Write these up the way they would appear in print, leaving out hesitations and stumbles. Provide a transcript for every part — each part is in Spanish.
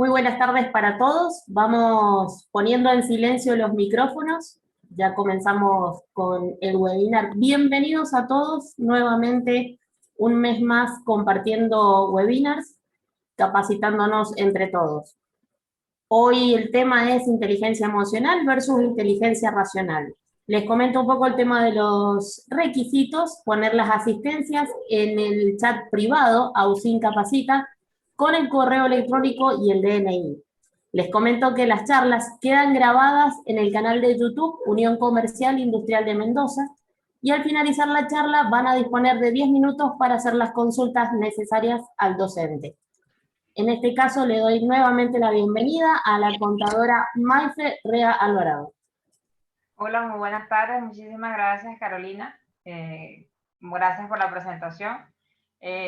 Muy buenas tardes para todos. Vamos poniendo en silencio los micrófonos. Ya comenzamos con el webinar. Bienvenidos a todos nuevamente un mes más compartiendo webinars, capacitándonos entre todos. Hoy el tema es inteligencia emocional versus inteligencia racional. Les comento un poco el tema de los requisitos, poner las asistencias en el chat privado, AUSIN Capacita, con el correo electrónico y el DNI. Les comento que las charlas quedan grabadas en el canal de YouTube Unión Comercial Industrial de Mendoza y al finalizar la charla van a disponer de 10 minutos para hacer las consultas necesarias al docente. En este caso le doy nuevamente la bienvenida a la contadora Maife Rea Alvarado. Hola, muy buenas tardes. Muchísimas gracias, Carolina. Gracias por la presentación.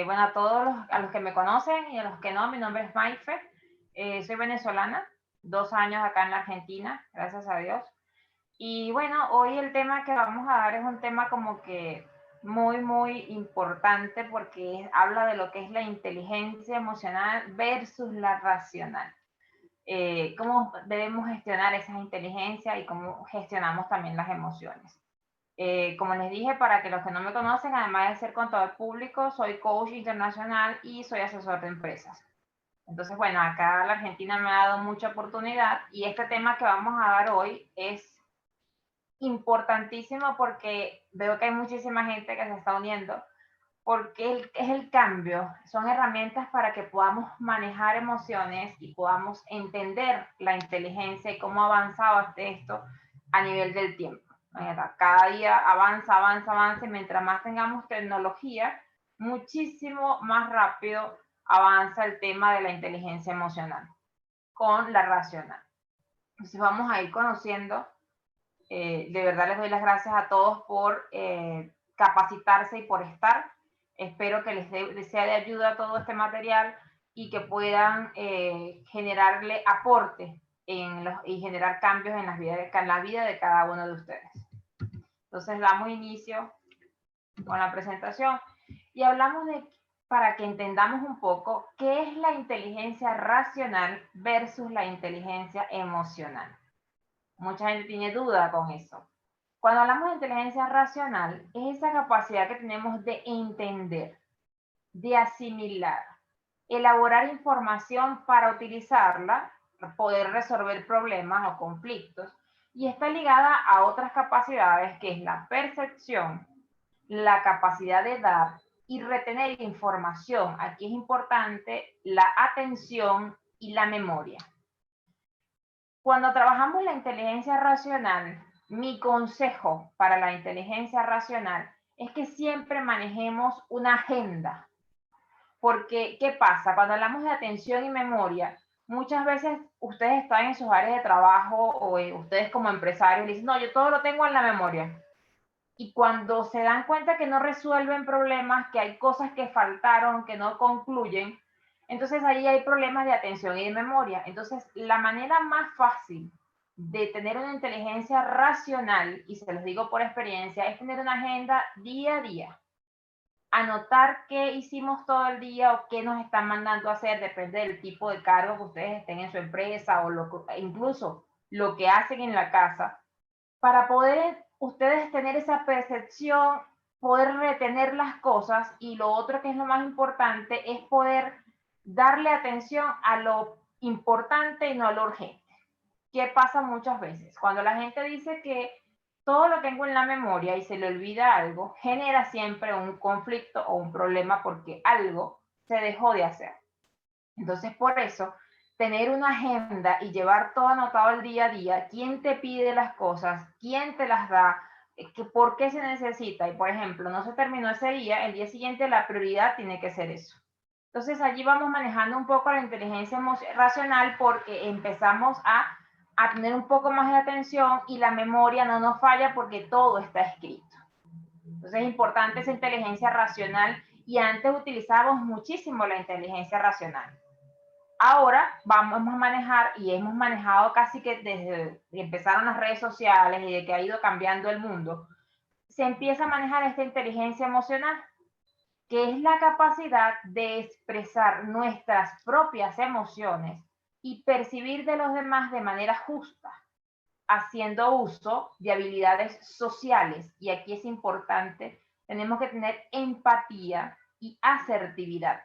Bueno, a todos a los que me conocen y a los que no, mi nombre es Maife. Soy venezolana, 2 años acá en la Argentina, gracias a Dios. Y bueno, hoy el tema que vamos a dar es un tema como que muy importante porque habla de lo que es la inteligencia emocional versus la racional. Cómo debemos gestionar esas inteligencias y cómo gestionamos también las emociones. Como les dije, para que los que no me conocen, además de ser contador público, soy coach internacional y soy asesor de empresas. Entonces, bueno, acá la Argentina me ha dado mucha oportunidad y este tema que vamos a dar hoy es importantísimo porque veo que hay muchísima gente que se está uniendo, porque es el cambio, son herramientas para que podamos manejar emociones y podamos entender la inteligencia y cómo ha avanzado esto a nivel del tiempo. Cada día avanza, y mientras más tengamos tecnología, muchísimo más rápido avanza el tema de la inteligencia emocional con la racional. Entonces vamos a ir conociendo. De verdad les doy las gracias a todos por capacitarse y por estar. Espero que les sea de ayuda todo este material y que puedan generarle aporte y generar cambios en la vida de cada uno de ustedes. Entonces damos inicio con la presentación y hablamos para que entendamos un poco qué es la inteligencia racional versus la inteligencia emocional. Mucha gente tiene duda con eso. Cuando hablamos de inteligencia racional, es esa capacidad que tenemos de entender, de asimilar, elaborar información para utilizarla, poder resolver problemas o conflictos, y está ligada a otras capacidades que es la percepción, la capacidad de dar y retener información. Aquí es importante la atención y la memoria. Cuando trabajamos la inteligencia racional, mi consejo para la inteligencia racional es que siempre manejemos una agenda. Porque, ¿qué pasa? Cuando hablamos de atención y memoria, muchas veces ustedes están en sus áreas de trabajo o ustedes como empresarios dicen, no, yo todo lo tengo en la memoria. Y cuando se dan cuenta que no resuelven problemas, que hay cosas que faltaron, que no concluyen, entonces ahí hay problemas de atención y de memoria. Entonces, la manera más fácil de tener una inteligencia racional, y se los digo por experiencia, es tener una agenda día a día. Anotar qué hicimos todo el día o qué nos están mandando a hacer, depende del tipo de cargo que ustedes estén en su empresa o incluso lo que hacen en la casa, para poder ustedes tener esa percepción, poder retener las cosas, y lo otro que es lo más importante es poder darle atención a lo importante y no a lo urgente. ¿Qué pasa muchas veces? Cuando la gente dice que todo lo tengo en la memoria y se le olvida algo, genera siempre un conflicto o un problema porque algo se dejó de hacer. Entonces, por eso, tener una agenda y llevar todo anotado el día a día, quién te pide las cosas, quién te las da, por qué se necesita, y por ejemplo, no se terminó ese día, el día siguiente la prioridad tiene que ser eso. Entonces, allí vamos manejando un poco la inteligencia racional porque empezamos a tener un poco más de atención y la memoria no nos falla porque todo está escrito. Entonces, es importante esa inteligencia racional y antes utilizábamos muchísimo la inteligencia racional. Ahora vamos a manejar, y hemos manejado casi que desde que empezaron las redes sociales y de que ha ido cambiando el mundo, se empieza a manejar esta inteligencia emocional, que es la capacidad de expresar nuestras propias emociones y percibir de los demás de manera justa, haciendo uso de habilidades sociales. Y aquí es importante, tenemos que tener empatía y asertividad,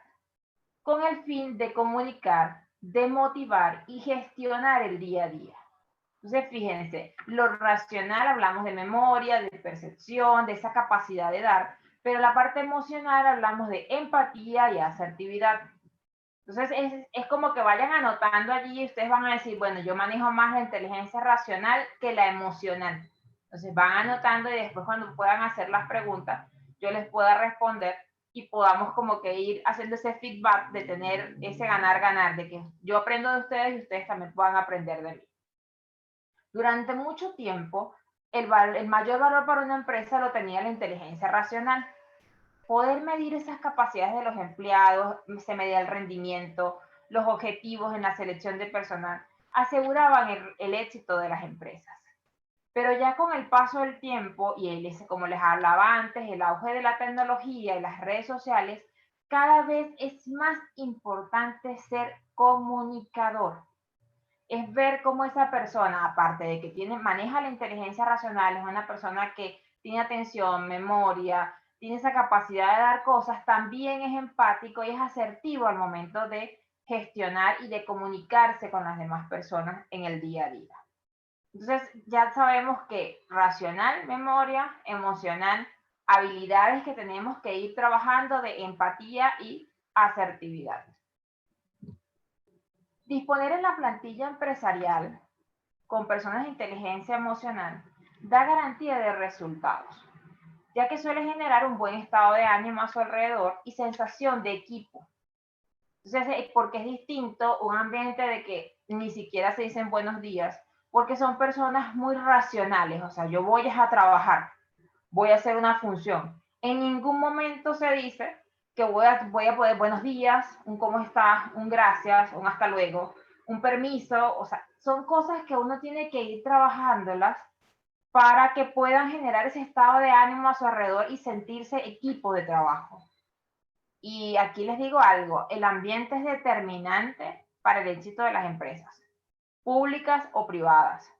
con el fin de comunicar, de motivar y gestionar el día a día. Entonces, fíjense, lo racional hablamos de memoria, de percepción, de esa capacidad de dar, pero la parte emocional hablamos de empatía y asertividad. Entonces, es como que vayan anotando allí y ustedes van a decir, bueno, yo manejo más la inteligencia racional que la emocional. Entonces, van anotando y después cuando puedan hacer las preguntas, yo les pueda responder y podamos como que ir haciendo ese feedback de tener ese ganar-ganar, de que yo aprendo de ustedes y ustedes también puedan aprender de mí. Durante mucho tiempo, el mayor valor para una empresa lo tenía la inteligencia racional. Poder medir esas capacidades de los empleados, se medía el rendimiento, los objetivos en la selección de personal, aseguraban el éxito de las empresas. Pero ya con el paso del tiempo y como les hablaba antes, el auge de la tecnología y las redes sociales, cada vez es más importante ser comunicador. Es ver cómo esa persona, aparte de que maneja la inteligencia racional, es una persona que tiene atención, memoria, tiene esa capacidad de dar cosas, también es empático y es asertivo al momento de gestionar y de comunicarse con las demás personas en el día a día. Entonces, ya sabemos que racional, memoria, emocional, habilidades que tenemos que ir trabajando de empatía y asertividad. Disponer en la plantilla empresarial con personas de inteligencia emocional da garantía de resultados, ya que suele generar un buen estado de ánimo a su alrededor y sensación de equipo. Entonces, porque es distinto un ambiente de que ni siquiera se dicen buenos días, porque son personas muy racionales, o sea, yo voy a trabajar, voy a hacer una función. En ningún momento se dice que voy a poder buenos días, un cómo estás, un gracias, un hasta luego, un permiso, o sea, son cosas que uno tiene que ir trabajándolas para que puedan generar ese estado de ánimo a su alrededor y sentirse equipo de trabajo. Y aquí les digo algo, el ambiente es determinante para el éxito de las empresas, públicas o privadas.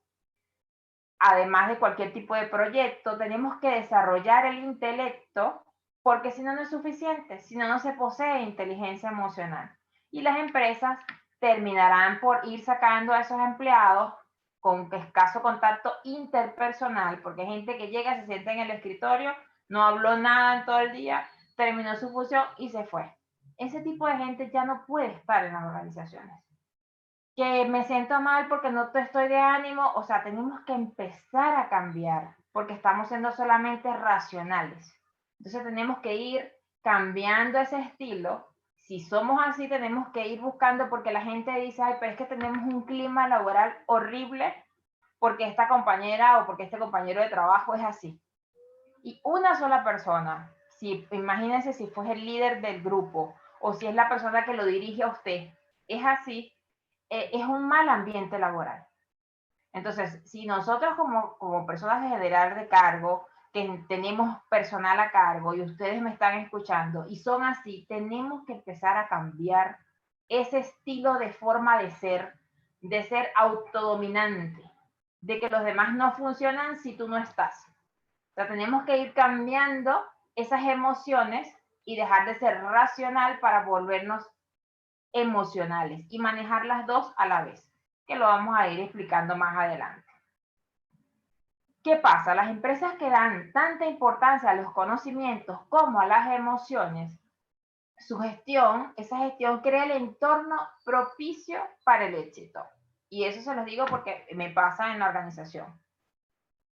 Además de cualquier tipo de proyecto, tenemos que desarrollar el intelecto, porque si no, no es suficiente, si no, no se posee inteligencia emocional. Y las empresas terminarán por ir sacando a esos empleados con escaso contacto interpersonal, porque hay gente que llega, se sienta en el escritorio, no habló nada en todo el día, terminó su función y se fue. Ese tipo de gente ya no puede estar en las organizaciones. Que me siento mal porque no estoy de ánimo, o sea, tenemos que empezar a cambiar, porque estamos siendo solamente racionales. Entonces tenemos que ir cambiando ese estilo. Si somos así, tenemos que ir buscando, porque la gente dice, ay, pero es que tenemos un clima laboral horrible, porque esta compañera o porque este compañero de trabajo es así. Y una sola persona, imagínense si fue el líder del grupo, o si es la persona que lo dirige a usted, es así, es un mal ambiente laboral. Entonces, si nosotros como personas de general de cargo, que tenemos personal a cargo y ustedes me están escuchando y son así, tenemos que empezar a cambiar ese estilo de forma de ser autodominante, de que los demás no funcionan si tú no estás. O sea, tenemos que ir cambiando esas emociones y dejar de ser racional para volvernos emocionales y manejar las dos a la vez, que lo vamos a ir explicando más adelante. ¿Qué pasa? Las empresas que dan tanta importancia a los conocimientos como a las emociones, esa gestión crea el entorno propicio para el éxito. Y eso se los digo porque me pasa en la organización.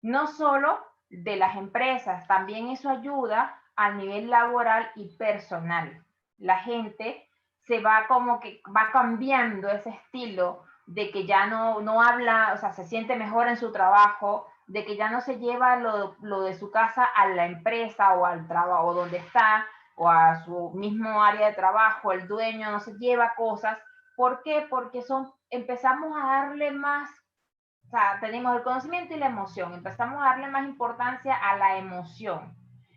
No solo de las empresas, también eso ayuda a nivel laboral y personal. La gente se va como que va cambiando ese estilo de que ya no habla, o sea, se siente mejor en su trabajo, de que ya no se lleva lo de su casa a la empresa o al trabajo, o donde está, o a su mismo área de trabajo, el dueño no se lleva cosas. ¿Por qué? Porque empezamos a darle más, o sea, tenemos el conocimiento y la emoción, empezamos a darle más importancia a la emoción.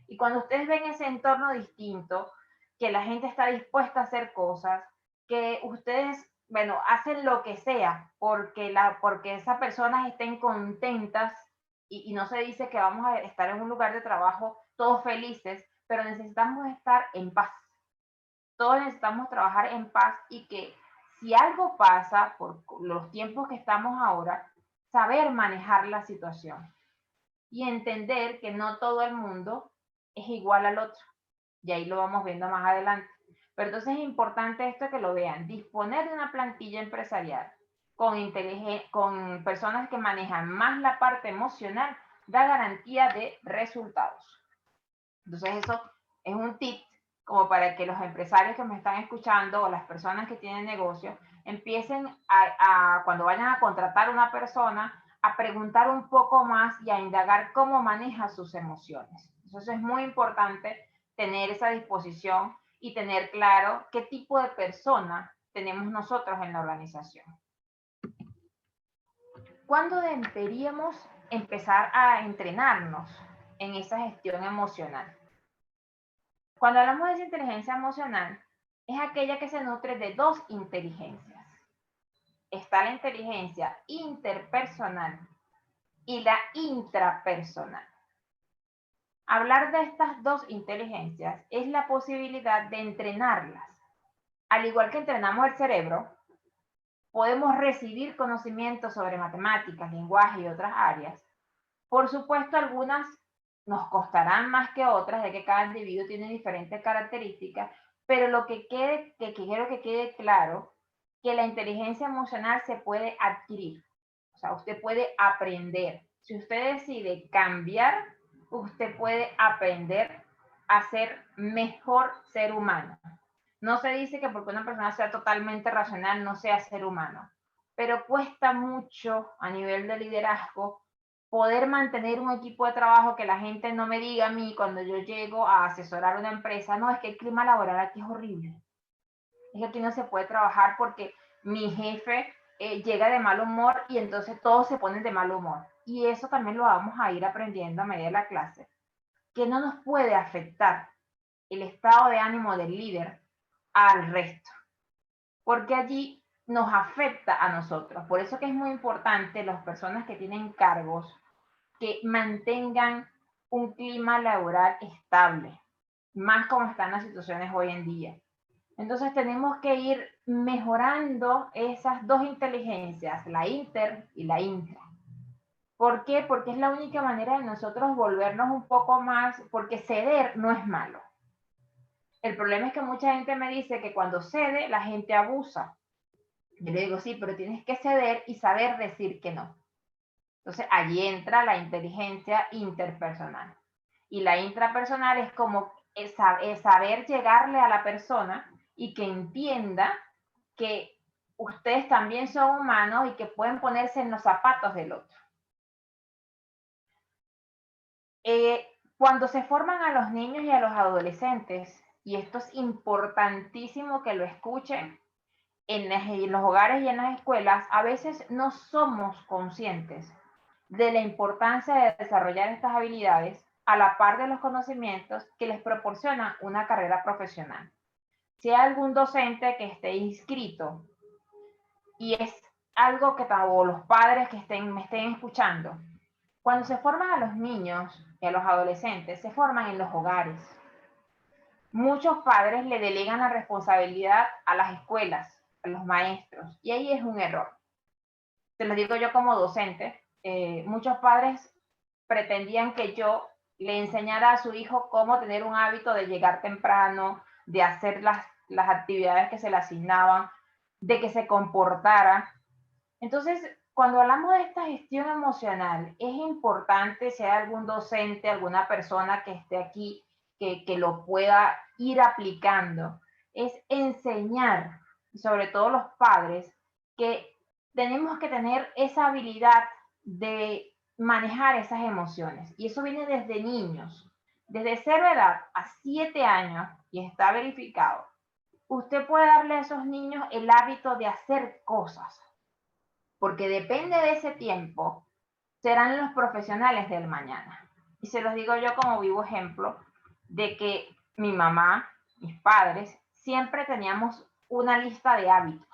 Y cuando ustedes ven ese entorno distinto, que la gente está dispuesta a hacer cosas, que ustedes bueno, hacen lo que sea porque, porque esas personas estén contentas y no se dice que vamos a estar en un lugar de trabajo todos felices, pero necesitamos estar en paz. Todos necesitamos trabajar en paz y que si algo pasa por los tiempos que estamos ahora, saber manejar la situación y entender que no todo el mundo es igual al otro. Y ahí lo vamos viendo más adelante. Pero entonces es importante esto que lo vean, disponer de una plantilla empresarial con personas que manejan más la parte emocional da garantía de resultados. Entonces eso es un tip como para que los empresarios que me están escuchando o las personas que tienen negocio empiecen cuando vayan a contratar a una persona, a preguntar un poco más y a indagar cómo maneja sus emociones. Entonces es muy importante tener esa disposición y tener claro qué tipo de persona tenemos nosotros en la organización. ¿Cuándo deberíamos empezar a entrenarnos en esa gestión emocional? Cuando hablamos de esa inteligencia emocional, es aquella que se nutre de dos inteligencias. Está la inteligencia interpersonal y la intrapersonal. Hablar de estas dos inteligencias es la posibilidad de entrenarlas. Al igual que entrenamos el cerebro, podemos recibir conocimientos sobre matemáticas, lenguaje y otras áreas. Por supuesto, algunas nos costarán más que otras, ya que cada individuo tiene diferentes características, pero lo que quiero que quede claro, que la inteligencia emocional se puede adquirir. O sea, usted puede aprender. Si usted decide cambiar, usted puede aprender a ser mejor ser humano. No se dice que porque una persona sea totalmente racional no sea ser humano, pero cuesta mucho a nivel de liderazgo poder mantener un equipo de trabajo que la gente no me diga a mí cuando yo llego a asesorar una empresa, no, es que el clima laboral aquí es horrible. Es que aquí no se puede trabajar porque mi jefe llega de mal humor y entonces todos se ponen de mal humor. Y eso también lo vamos a ir aprendiendo a medida de la clase, que no nos puede afectar el estado de ánimo del líder al resto, porque allí nos afecta a nosotros. Por eso que es muy importante las personas que tienen cargos que mantengan un clima laboral estable, más como están las situaciones hoy en día. Entonces tenemos que ir mejorando esas dos inteligencias, la inter y la intra. ¿Por qué? Porque es la única manera de nosotros volvernos un poco más, porque ceder no es malo. El problema es que mucha gente me dice que cuando cede, la gente abusa. Yo le digo, sí, pero tienes que ceder y saber decir que no. Entonces, allí entra la inteligencia interpersonal. Y la intrapersonal es como el saber llegarle a la persona y que entienda que ustedes también son humanos y que pueden ponerse en los zapatos del otro. Cuando se forman a los niños y a los adolescentes, y esto es importantísimo que lo escuchen, en los hogares y en las escuelas, a veces no somos conscientes de la importancia de desarrollar estas habilidades a la par de los conocimientos que les proporciona una carrera profesional. Si hay algún docente que esté inscrito y es algo que o los padres que me estén escuchando, cuando se forman a los niños y a los adolescentes, se forman en los hogares. Muchos padres le delegan la responsabilidad a las escuelas, a los maestros, y ahí es un error. Te lo digo yo como docente, muchos padres pretendían que yo le enseñara a su hijo cómo tener un hábito de llegar temprano, de hacer las actividades que se le asignaban, de que se comportara. Entonces, cuando hablamos de esta gestión emocional, es importante si hay algún docente, alguna persona que esté aquí, que lo pueda ir aplicando, es enseñar, sobre todo los padres, que tenemos que tener esa habilidad de manejar esas emociones. Y eso viene desde niños, desde 0 edad a 7 años, y está verificado. Usted puede darle a esos niños el hábito de hacer cosas, porque depende de ese tiempo, serán los profesionales del mañana. Y se los digo yo como vivo ejemplo de que mi mamá, mis padres, siempre teníamos una lista de hábitos.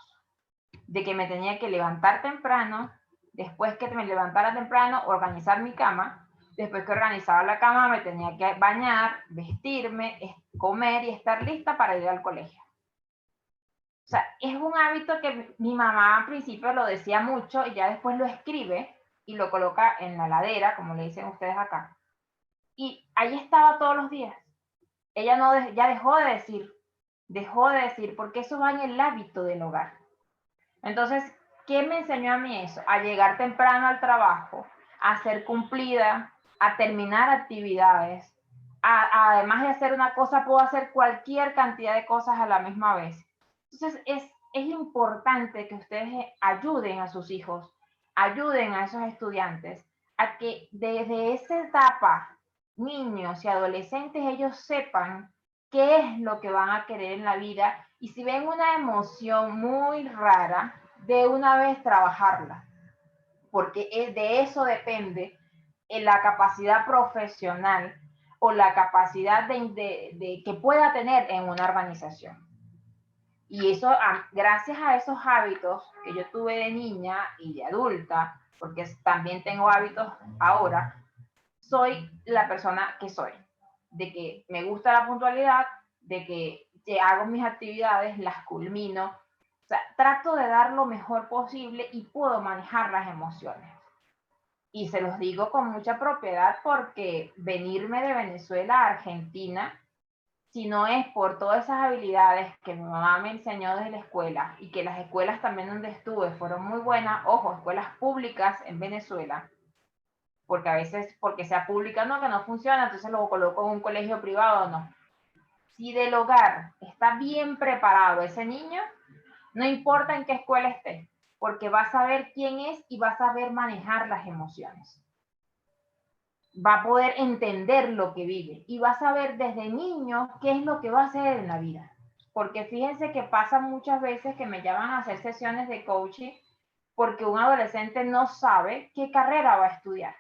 de que me tenía que levantar temprano, después que me levantara temprano, organizar mi cama, después que organizaba la cama me tenía que bañar, vestirme, comer y estar lista para ir al colegio. O sea, es un hábito que mi mamá al principio lo decía mucho y ya después lo escribe y lo coloca en la ladera, como le dicen ustedes acá. Y ahí estaba todos los días. Ella no, ya dejó de decir, porque eso va en el hábito del hogar. Entonces, ¿qué me enseñó a mí eso? A llegar temprano al trabajo, a ser cumplida, a terminar actividades. Además de hacer una cosa, puedo hacer cualquier cantidad de cosas a la misma vez. Entonces, es importante que ustedes ayuden a sus hijos, ayuden a esos estudiantes, a que desde esa etapa, niños y adolescentes, ellos sepan qué es lo que van a querer en la vida y si ven una emoción muy rara, de una vez trabajarla, porque de eso depende la capacidad profesional o la capacidad de que pueda tener en una organización. Y eso, gracias a esos hábitos que yo tuve de niña y de adulta, porque también tengo hábitos ahora, soy la persona que soy, de que me gusta la puntualidad, de que hago mis actividades, las culmino, o sea, trato de dar lo mejor posible y puedo manejar las emociones. Y se los digo con mucha propiedad porque venirme de Venezuela a Argentina, si no es por todas esas habilidades que mi mamá me enseñó desde la escuela y que las escuelas también donde estuve fueron muy buenas, ojo, escuelas públicas en Venezuela, porque a veces, porque sea pública, no, que no funciona, entonces lo coloco en un colegio privado, no. Si del hogar está bien preparado ese niño, no importa en qué escuela esté, porque va a saber quién es y va a saber manejar las emociones. Va a poder entender lo que vive y va a saber desde niño qué es lo que va a hacer en la vida. Porque fíjense que pasa muchas veces que me llaman a hacer sesiones de coaching porque un adolescente no sabe qué carrera va a estudiar.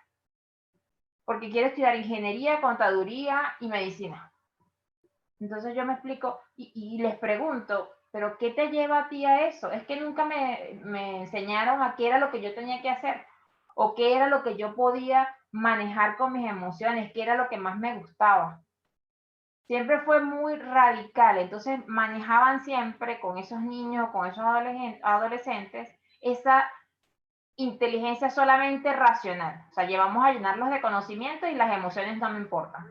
Porque quiere estudiar ingeniería, contaduría y medicina. Entonces yo me explico y les pregunto, ¿pero qué te lleva a ti a eso? Es que nunca me enseñaron a qué era lo que yo tenía que hacer o qué era lo que yo podía manejar con mis emociones, qué era lo que más me gustaba. Siempre fue muy radical, entonces manejaban siempre con esos niños, con esos adolescentes, esa inteligencia solamente racional. O sea, llevamos a llenarlos de conocimiento y las emociones no me importan.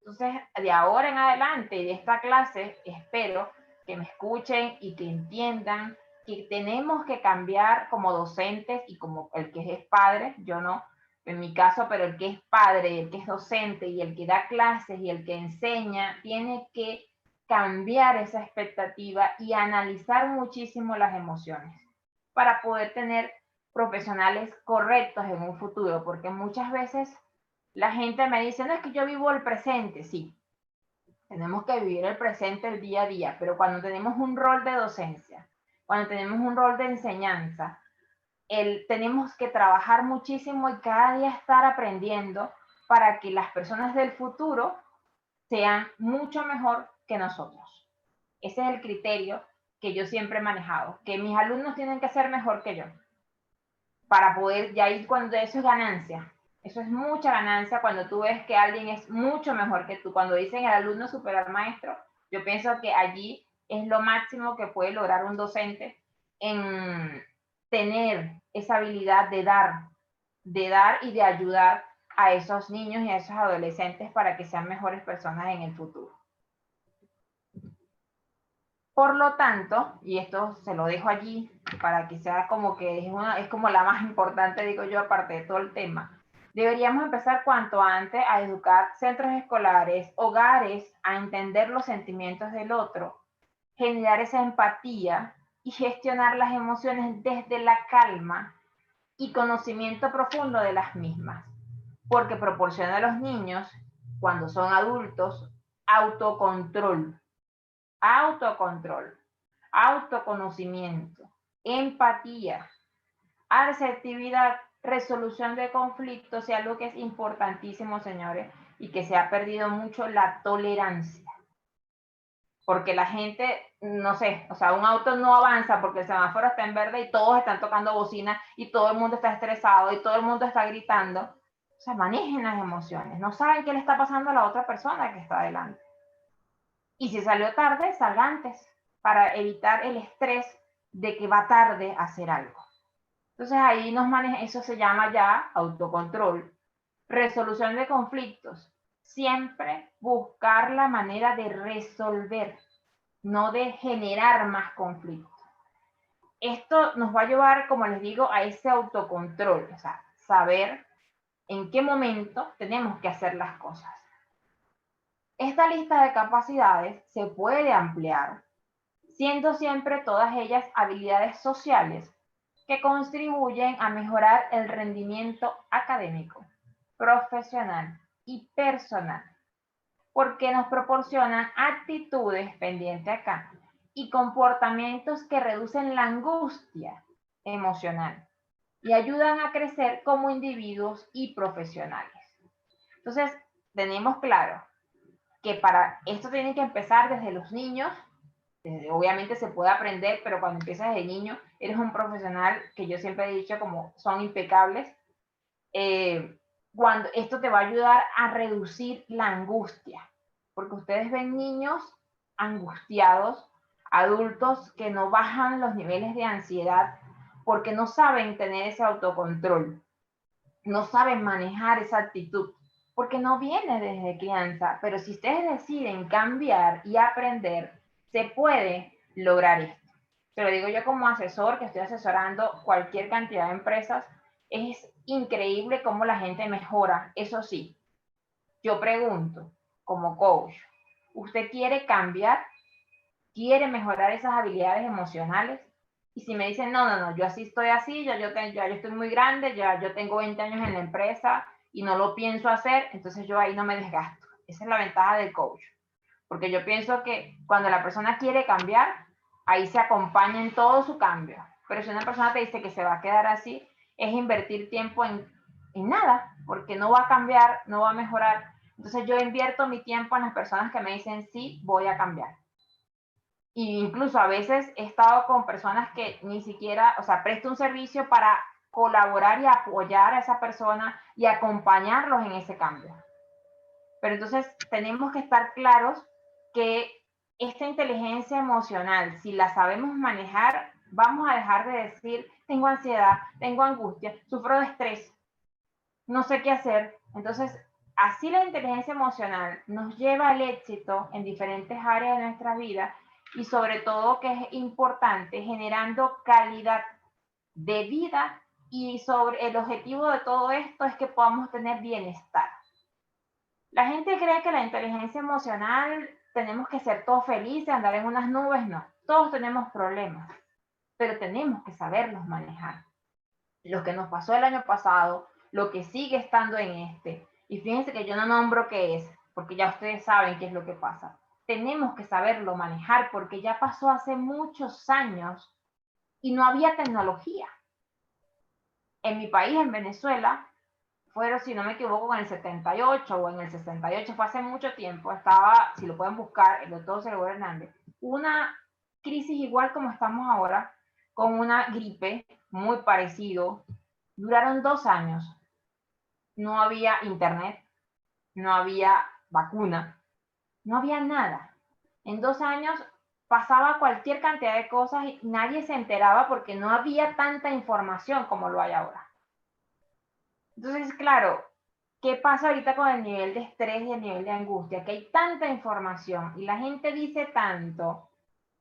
Entonces, de ahora en adelante, de esta clase, espero que me escuchen y que entiendan que tenemos que cambiar como docentes y como el que es padre, yo no, en mi caso, pero el que es padre, el que es docente y el que da clases y el que enseña, tiene que cambiar esa expectativa y analizar muchísimo las emociones para poder tener profesionales correctos en un futuro, porque muchas veces la gente me dice, no, es que yo vivo el presente, sí, tenemos que vivir el presente, el día a día, pero cuando tenemos un rol de docencia, cuando tenemos un rol de enseñanza, tenemos que trabajar muchísimo y cada día estar aprendiendo para que las personas del futuro sean mucho mejor que nosotros. Ese es el criterio que yo siempre he manejado, que mis alumnos tienen que ser mejor que yo, para poder, ya ir cuando eso es ganancia. Eso es mucha ganancia cuando tú ves que alguien es mucho mejor que tú. Cuando dicen el alumno supera al maestro, yo pienso que allí es lo máximo que puede lograr un docente en tener esa habilidad de dar y de ayudar a esos niños y a esos adolescentes para que sean mejores personas en el futuro. Por lo tanto, y esto se lo dejo allí para que sea como que es como la más importante, digo yo, aparte de todo el tema, deberíamos empezar cuanto antes a educar centros escolares, hogares, a entender los sentimientos del otro, generar esa empatía y gestionar las emociones desde la calma y conocimiento profundo de las mismas, porque proporciona a los niños, cuando son adultos, autocontrol, autoconocimiento, empatía, asertividad, resolución de conflictos y algo que es importantísimo, señores, y que se ha perdido mucho, la tolerancia. porque la gente, no sé, o sea, un auto no avanza porque el semáforo está en verde y todos están tocando bocina y todo el mundo está estresado y todo el mundo está gritando. O sea, manejen las emociones, no saben qué le está pasando a la otra persona que está adelante. Y si salió tarde, salga antes, para evitar el estrés de que va tarde a hacer algo. Entonces ahí nos maneja, eso se llama ya autocontrol, resolución de conflictos. Siempre buscar la manera de resolver, no de generar más conflictos. Esto nos va a llevar, como les digo, a ese autocontrol, o sea, saber en qué momento tenemos que hacer las cosas. Esta lista de capacidades se puede ampliar, siendo siempre todas ellas habilidades sociales que contribuyen a mejorar el rendimiento académico, profesional y personal, porque nos proporcionan actitudes, pendiente acá, y comportamientos que reducen la angustia emocional y ayudan a crecer como individuos y profesionales. Entonces, tenemos claro que para esto tienen que empezar desde los niños. Obviamente se puede aprender, pero cuando empiezas de niño, eres un profesional que yo siempre he dicho como son impecables. Cuando esto te va a ayudar a reducir la angustia, porque ustedes ven niños angustiados, adultos que no bajan los niveles de ansiedad porque no saben tener ese autocontrol, no saben manejar esa actitud, porque no viene desde crianza. Pero si ustedes deciden cambiar y aprender, se puede lograr esto. Te lo digo yo como asesor, que estoy asesorando cualquier cantidad de empresas. Es increíble cómo la gente mejora. Eso sí, yo pregunto como coach, ¿usted quiere cambiar? ¿Quiere mejorar esas habilidades emocionales? Y si me dicen, no, yo así estoy así, yo estoy muy grande, ya yo tengo 20 años en la empresa y no lo pienso hacer, entonces yo ahí no me desgasto. Esa es la ventaja del coach. Porque yo pienso que cuando la persona quiere cambiar, ahí se acompaña en todo su cambio. Pero si una persona te dice que se va a quedar así, es invertir tiempo en nada, porque no va a cambiar, no va a mejorar. Entonces yo invierto mi tiempo en las personas que me dicen, sí, voy a cambiar. Y incluso a veces he estado con personas que ni siquiera, o sea, presto un servicio para colaborar y apoyar a esa persona y acompañarlos en ese cambio. Pero entonces tenemos que estar claros que esta inteligencia emocional, si la sabemos manejar, vamos a dejar de decir, tengo ansiedad, tengo angustia, sufro de estrés, no sé qué hacer. Entonces, así la inteligencia emocional nos lleva al éxito en diferentes áreas de nuestra vida y sobre todo, que es importante, generando calidad de vida, y sobre el objetivo de todo esto es que podamos tener bienestar. La gente cree que la inteligencia emocional tenemos que ser todos felices, andar en unas nubes. No, todos tenemos problemas, pero tenemos que saberlos manejar. Lo que nos pasó el año pasado, lo que sigue estando en este. Y fíjense que yo no nombro qué es, porque ya ustedes saben qué es lo que pasa. Tenemos que saberlo manejar porque ya pasó hace muchos años y no había tecnología. En mi país, en Venezuela, fueron, si no me equivoco, en el 78 o en el 68, fue hace mucho tiempo, estaba, si lo pueden buscar, el doctor Gregorio Hernández, una crisis igual como estamos ahora, con una gripe muy parecido. Duraron 2 años. No había internet, no había vacuna, no había nada. En 2 años pasaba cualquier cantidad de cosas y nadie se enteraba porque no había tanta información como lo hay ahora. Entonces, claro, ¿qué pasa ahorita con el nivel de estrés y el nivel de angustia? Que hay tanta información y la gente dice tanto,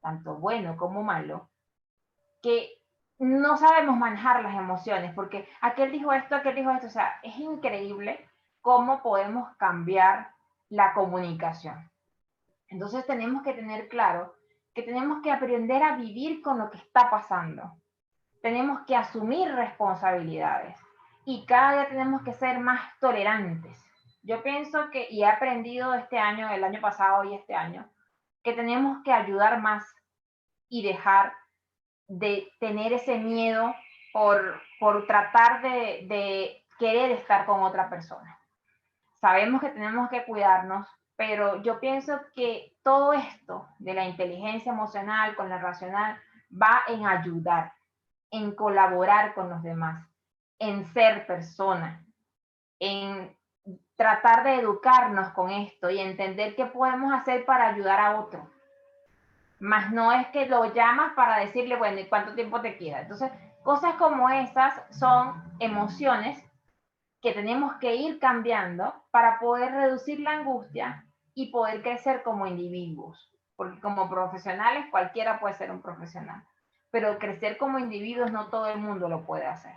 tanto bueno como malo, que no sabemos manejar las emociones, porque aquel dijo esto, o sea, es increíble cómo podemos cambiar la comunicación. Entonces tenemos que tener claro que tenemos que aprender a vivir con lo que está pasando. Tenemos que asumir responsabilidades y cada día tenemos que ser más tolerantes. Yo pienso que, y he aprendido este año, el año pasado y este año, que tenemos que ayudar más y dejar de tener ese miedo por tratar de querer estar con otra persona. Sabemos que tenemos que cuidarnos, pero yo pienso que todo esto de la inteligencia emocional con la racional va en ayudar, en colaborar con los demás, en ser persona, en tratar de educarnos con esto y entender qué podemos hacer para ayudar a otro. Más no es que lo llamas para decirle, bueno, ¿y cuánto tiempo te queda? Entonces, cosas como esas son emociones que tenemos que ir cambiando para poder reducir la angustia y poder crecer como individuos. Porque como profesionales, cualquiera puede ser un profesional. Pero crecer como individuos no todo el mundo lo puede hacer.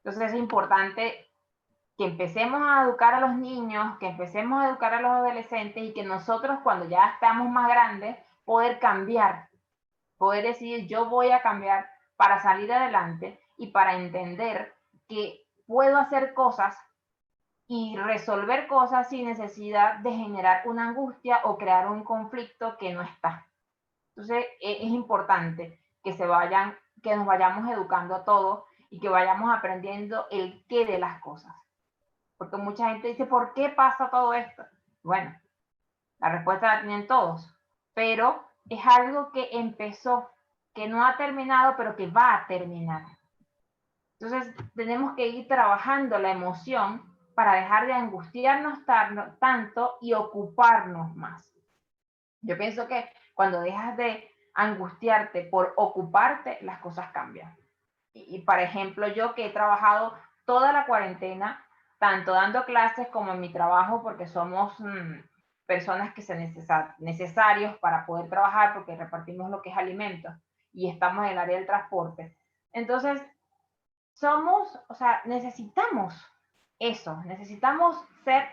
Entonces es importante que empecemos a educar a los niños, que empecemos a educar a los adolescentes y que nosotros cuando ya estamos más grandes, poder cambiar, poder decidir yo voy a cambiar para salir adelante y para entender que puedo hacer cosas y resolver cosas sin necesidad de generar una angustia o crear un conflicto que no está. Entonces es importante que que nos vayamos educando a todos y que vayamos aprendiendo el qué de las cosas. Porque mucha gente dice, ¿por qué pasa todo esto? Bueno, la respuesta la tienen todos, pero es algo que empezó, que no ha terminado, pero que va a terminar. Entonces, tenemos que ir trabajando la emoción para dejar de angustiarnos tanto y ocuparnos más. Yo pienso que cuando dejas de angustiarte por ocuparte, las cosas cambian. Y por ejemplo, yo que he trabajado toda la cuarentena, tanto dando clases como en mi trabajo, porque somos personas que se necesarios para poder trabajar, porque repartimos lo que es alimentos y estamos en el área del transporte. Entonces, o sea, necesitamos eso, necesitamos ser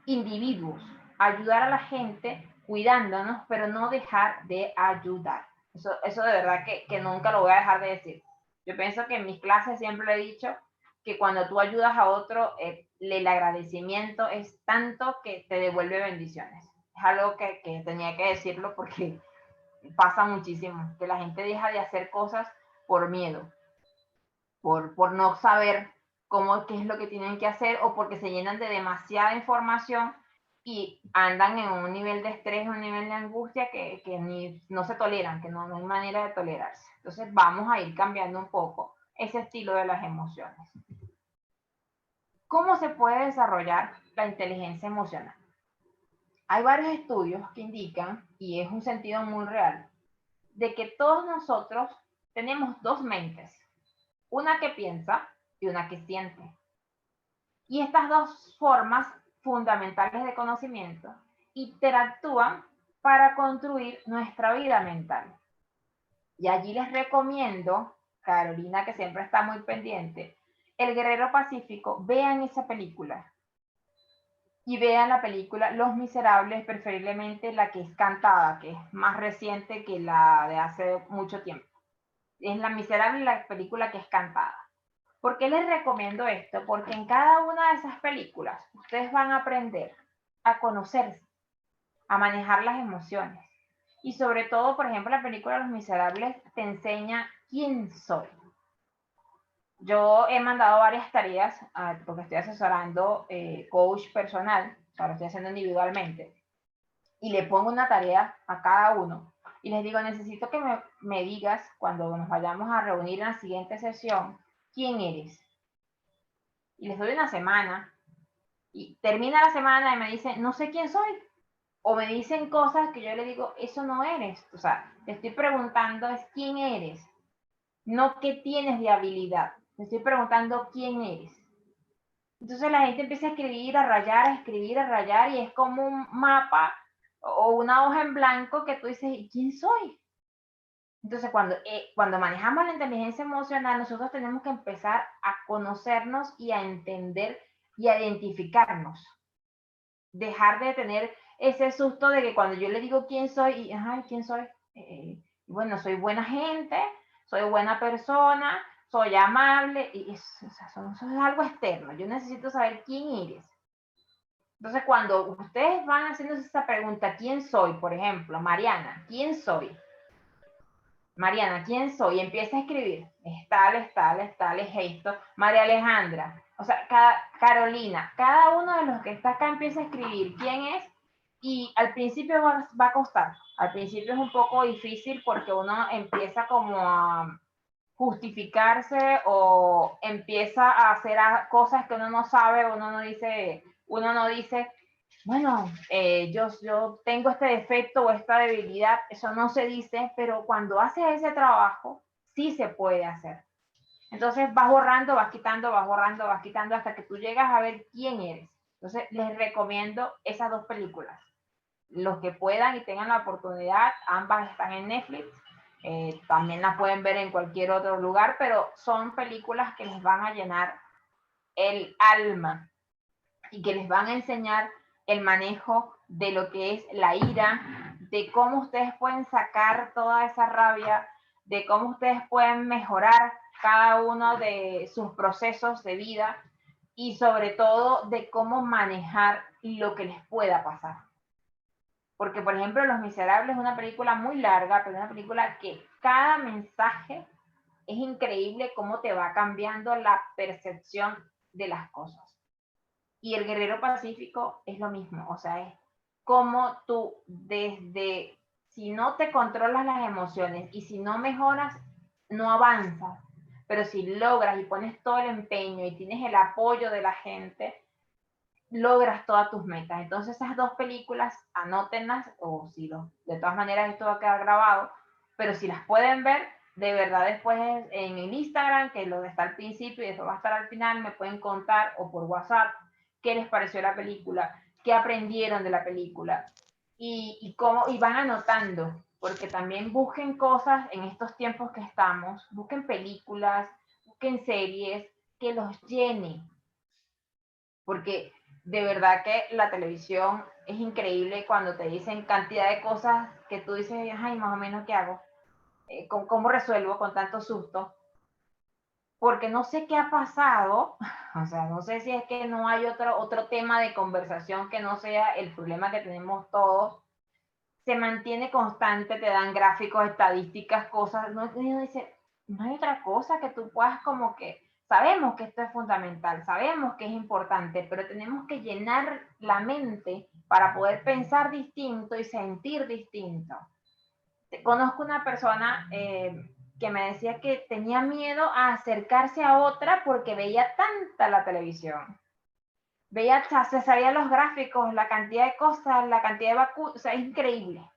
individuos, ayudar a la gente cuidándonos, pero no dejar de ayudar. Eso de verdad que nunca lo voy a dejar de decir. Yo pienso que en mis clases siempre le he dicho que cuando tú ayudas a otro, el agradecimiento es tanto que te devuelve bendiciones. Es algo que tenía que decirlo porque pasa muchísimo, que la gente deja de hacer cosas por miedo, por no saber qué es lo que tienen que hacer o porque se llenan de demasiada información y andan en un nivel de estrés, un nivel de angustia que no se toleran, que no hay manera de tolerarse. Entonces vamos a ir cambiando un poco ese estilo de las emociones. ¿Cómo se puede desarrollar la inteligencia emocional? Hay varios estudios que indican, y es un sentido muy real, de que todos nosotros tenemos dos mentes, una que piensa y una que siente. Y estas dos formas fundamentales de conocimiento interactúan para construir nuestra vida mental. Y allí les recomiendo, Carolina, que siempre está muy pendiente, El Guerrero Pacífico, vean esa película. Y vean la película Los Miserables, preferiblemente la que es cantada, que es más reciente que la de hace mucho tiempo. Es La Miserable, la película que es cantada. ¿Por qué les recomiendo esto? Porque en cada una de esas películas ustedes van a aprender a conocerse, a manejar las emociones. Y sobre todo, por ejemplo, la película Los Miserables te enseña quién soy. Yo he mandado varias tareas, porque estoy asesorando coach personal, o sea, lo estoy haciendo individualmente, y le pongo una tarea a cada uno. Y les digo, necesito que me digas, cuando nos vayamos a reunir en la siguiente sesión, quién eres. Y les doy una semana, y termina la semana y me dicen, no sé quién soy. O me dicen cosas que yo le digo, eso no eres. O sea, te estoy preguntando es quién eres, no qué tienes de habilidad. Te estoy preguntando quién eres. Entonces la gente empieza a escribir, a rayar, a escribir, a rayar, y es como un mapa o una hoja en blanco que tú dices, ¿quién soy? Entonces, cuando manejamos la inteligencia emocional, nosotros tenemos que empezar a conocernos y a entender y a identificarnos. Dejar de tener ese susto de que cuando yo le digo quién soy, y, ay, ¿quién soy? Bueno, soy buena gente, soy buena persona, soy amable, y eso es algo externo. Yo necesito saber quién eres. Entonces, cuando ustedes van haciéndose esa pregunta, ¿quién soy? Por ejemplo, Mariana, ¿quién soy? Mariana, ¿quién soy? Y empieza a escribir, es tal, es esto. María Alejandra, o sea, Carolina, cada uno de los que está acá empieza a escribir quién es Y al principio va a costar, al principio es un poco difícil porque uno empieza como a justificarse o empieza a hacer cosas que uno no sabe, uno no dice, bueno, yo tengo este defecto o esta debilidad, eso no se dice, pero cuando haces ese trabajo, sí se puede hacer. Entonces vas borrando, vas quitando, vas borrando, vas quitando hasta que tú llegas a ver quién eres. Entonces les recomiendo esas dos películas. Los que puedan y tengan la oportunidad, ambas están en Netflix. También las pueden ver en cualquier otro lugar, pero son películas que les van a llenar el alma y que les van a enseñar el manejo de lo que es la ira, de cómo ustedes pueden sacar toda esa rabia, de cómo ustedes pueden mejorar cada uno de sus procesos de vida y sobre todo de cómo manejar lo que les pueda pasar. Porque, por ejemplo, Los Miserables es una película muy larga, pero una película que cada mensaje es increíble cómo te va cambiando la percepción de las cosas. Y El Guerrero Pacífico es lo mismo, o sea, es como tú desde, si no te controlas las emociones y si no mejoras, no avanzas. Pero si logras y pones todo el empeño y tienes el apoyo de la gente, logras todas tus metas. Entonces esas dos películas, anótenlas, o si lo, de todas maneras esto va a quedar grabado, pero si las pueden ver, de verdad después en el Instagram, que lo está al principio y eso va a estar al final, me pueden contar, o por WhatsApp, qué les pareció la película, qué aprendieron de la película, y cómo, y van anotando, porque también busquen cosas en estos tiempos que estamos, busquen películas, busquen series que los llenen, porque de verdad que la televisión es increíble cuando te dicen cantidad de cosas que tú dices, ay, más o menos, ¿qué hago? ¿Cómo resuelvo con tanto susto? Porque no sé qué ha pasado, o sea, no sé si es que no hay otro tema de conversación que no sea el problema que tenemos todos, se mantiene constante, te dan gráficos, estadísticas, cosas, no, uno dice, no hay otra cosa que tú puedas como que, sabemos que esto es fundamental, sabemos que es importante, pero tenemos que llenar la mente para poder pensar distinto y sentir distinto. Conozco una persona que me decía que tenía miedo a acercarse a otra porque veía tanta la televisión. Veía, se sabían los gráficos, la cantidad de cosas, la cantidad de vacunas, o sea, es increíble.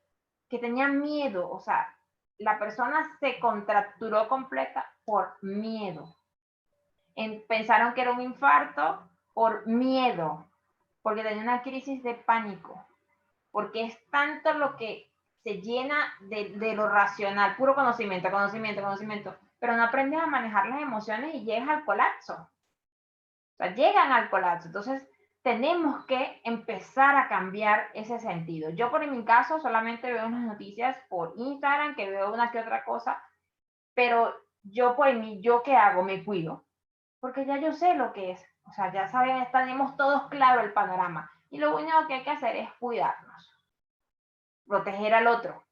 Que tenía miedo, o sea, la persona se contracturó completa por miedo. Pensaron que era un infarto por miedo, porque tenía una crisis de pánico, porque es tanto lo que se llena de lo racional, puro conocimiento, conocimiento, conocimiento, pero no aprendes a manejar las emociones y llegas al colapso. O sea, llegan al colapso. Entonces, tenemos que empezar a cambiar ese sentido. Yo, por mi caso, solamente veo unas noticias por Instagram, que veo una que otra cosa, pero yo, por mí, ¿yo qué hago? Me cuido, porque ya yo sé lo que es. O sea, ya saben, tenemos todos claro el panorama. Y lo único que hay que hacer es cuidarnos, proteger al otro.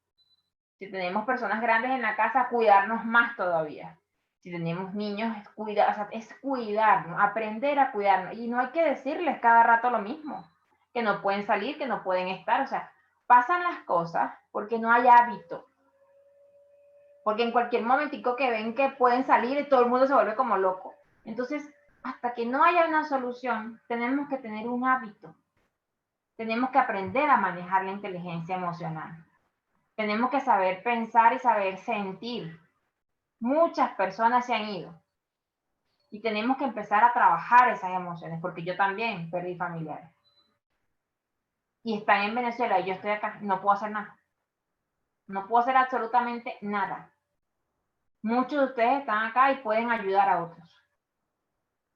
Si tenemos personas grandes en la casa, cuidarnos más todavía. Si tenemos niños, o sea, es cuidarnos, aprender a cuidarnos. Y no hay que decirles cada rato lo mismo, que no pueden salir, que no pueden estar. O sea, pasan las cosas porque no hay hábito. Porque en cualquier momentico que ven que pueden salir, y todo el mundo se vuelve como loco. Entonces, hasta que no haya una solución, tenemos que tener un hábito. Tenemos que aprender a manejar la inteligencia emocional. Tenemos que saber pensar y saber sentir. Muchas personas se han ido y tenemos que empezar a trabajar esas emociones, porque yo también perdí familiares. Y están en Venezuela y yo estoy acá, no puedo hacer nada. No puedo hacer absolutamente nada. Muchos de ustedes están acá y pueden ayudar a otros.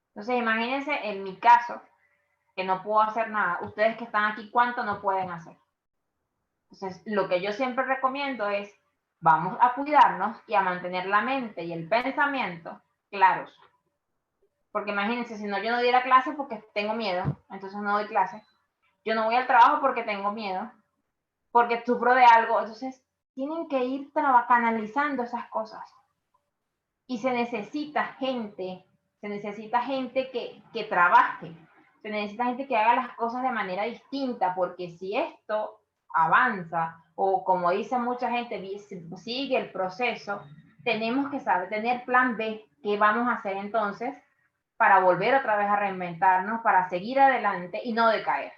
Entonces, imagínense en mi caso, que no puedo hacer nada. Ustedes que están aquí, ¿cuánto no pueden hacer? Entonces, lo que yo siempre recomiendo es, vamos a cuidarnos y a mantener la mente y el pensamiento claros. Porque imagínense, si no, yo no diera clase porque tengo miedo, entonces no doy clase. Yo no voy al trabajo porque tengo miedo, porque sufro de algo. Entonces, tienen que ir canalizando esas cosas. Y se necesita gente que trabaje, se necesita gente que haga las cosas de manera distinta, porque si esto avanza, o como dice mucha gente, sigue el proceso, tenemos que saber, tener plan B, qué vamos a hacer entonces para volver otra vez a reinventarnos, para seguir adelante y no decaer.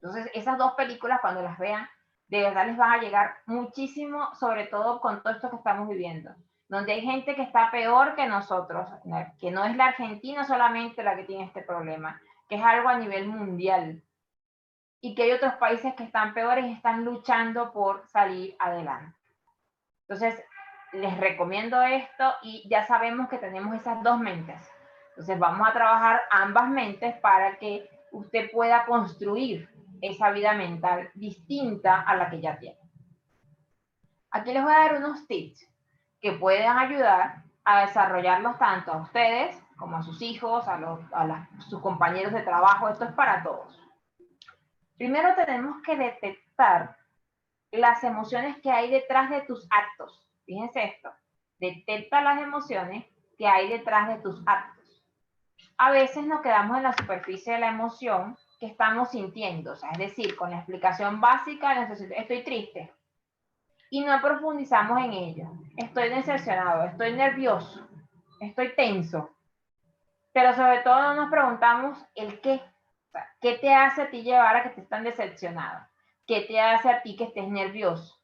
Entonces, esas dos películas, cuando las vean, de verdad les van a llegar muchísimo, sobre todo con todo esto que estamos viviendo, donde hay gente que está peor que nosotros, que no es la Argentina solamente la que tiene este problema, que es algo a nivel mundial, y que hay otros países que están peores y están luchando por salir adelante. Entonces, les recomiendo esto y ya sabemos que tenemos esas dos mentes. Entonces, vamos a trabajar ambas mentes para que usted pueda construir esa vida mental distinta a la que ya tiene. Aquí les voy a dar unos tips que pueden ayudar a desarrollarlos tanto a ustedes como a sus hijos, a sus compañeros de trabajo. Esto es para todos. Primero tenemos que detectar las emociones que hay detrás de tus actos. Fíjense esto. Detecta las emociones que hay detrás de tus actos. A veces nos quedamos en la superficie de la emoción que estamos sintiendo, o sea, es decir, con la explicación básica de estoy triste y no profundizamos en ello. Estoy decepcionado, estoy nervioso, estoy tenso, pero sobre todo no nos preguntamos el qué. O sea, ¿qué te hace a ti llevar a que estés tan decepcionado? ¿Qué te hace a ti que estés nervioso?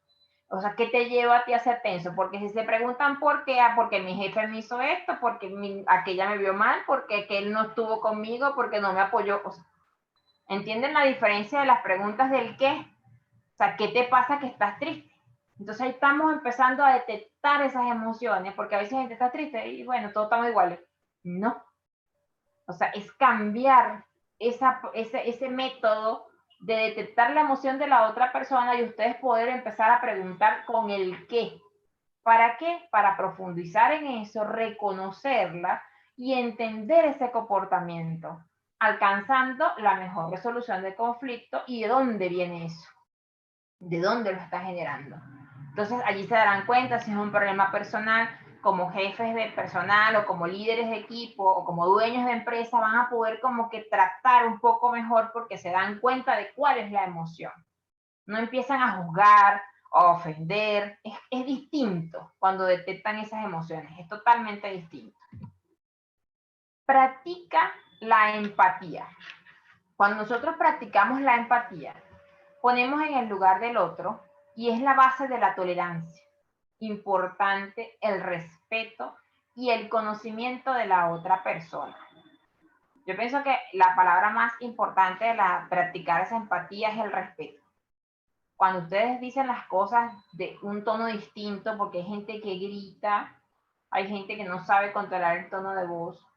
O sea, ¿qué te lleva a ti a ser tenso? Porque si se preguntan por qué, porque mi jefe me hizo esto, porque aquella me vio mal, porque él no estuvo conmigo, porque no me apoyó. O sea, ¿entienden la diferencia de las preguntas del qué? O sea, ¿qué te pasa que estás triste? Entonces ahí estamos empezando a detectar esas emociones, porque a veces la gente está triste y bueno, todos estamos iguales. No. O sea, es cambiar ese método de detectar la emoción de la otra persona y ustedes poder empezar a preguntar con el qué. ¿Para qué? Para profundizar en eso, reconocerla y entender ese comportamiento, alcanzando la mejor resolución del conflicto y de dónde viene eso, de dónde lo está generando. Entonces allí se darán cuenta si es un problema personal, como jefes de personal o como líderes de equipo o como dueños de empresa van a poder como que tratar un poco mejor porque se dan cuenta de cuál es la emoción. No empiezan a juzgar o a ofender, es distinto cuando detectan esas emociones, es totalmente distinto. Practica la empatía. Cuando nosotros practicamos la empatía, ponemos en el lugar del otro y es la base de la tolerancia. Importante el respeto y el conocimiento de la otra persona. Yo pienso que la palabra más importante de practicar esa empatía es el respeto. Cuando ustedes dicen las cosas de un tono distinto, porque hay gente que grita, hay gente que no sabe controlar el tono de voz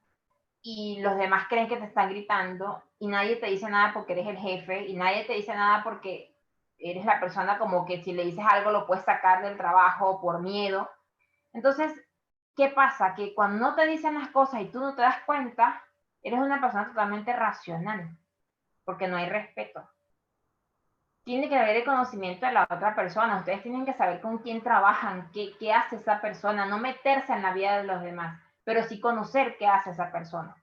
y los demás creen que te están gritando y nadie te dice nada porque eres el jefe y nadie te dice nada porque eres la persona como que si le dices algo lo puedes sacar del trabajo por miedo. Entonces, ¿qué pasa? Que cuando no te dicen las cosas y tú no te das cuenta, eres una persona totalmente racional, porque no hay respeto. Tiene que haber el conocimiento de la otra persona. Ustedes tienen que saber con quién trabajan, qué hace esa persona, no meterse en la vida de los demás, pero sí conocer qué hace esa persona.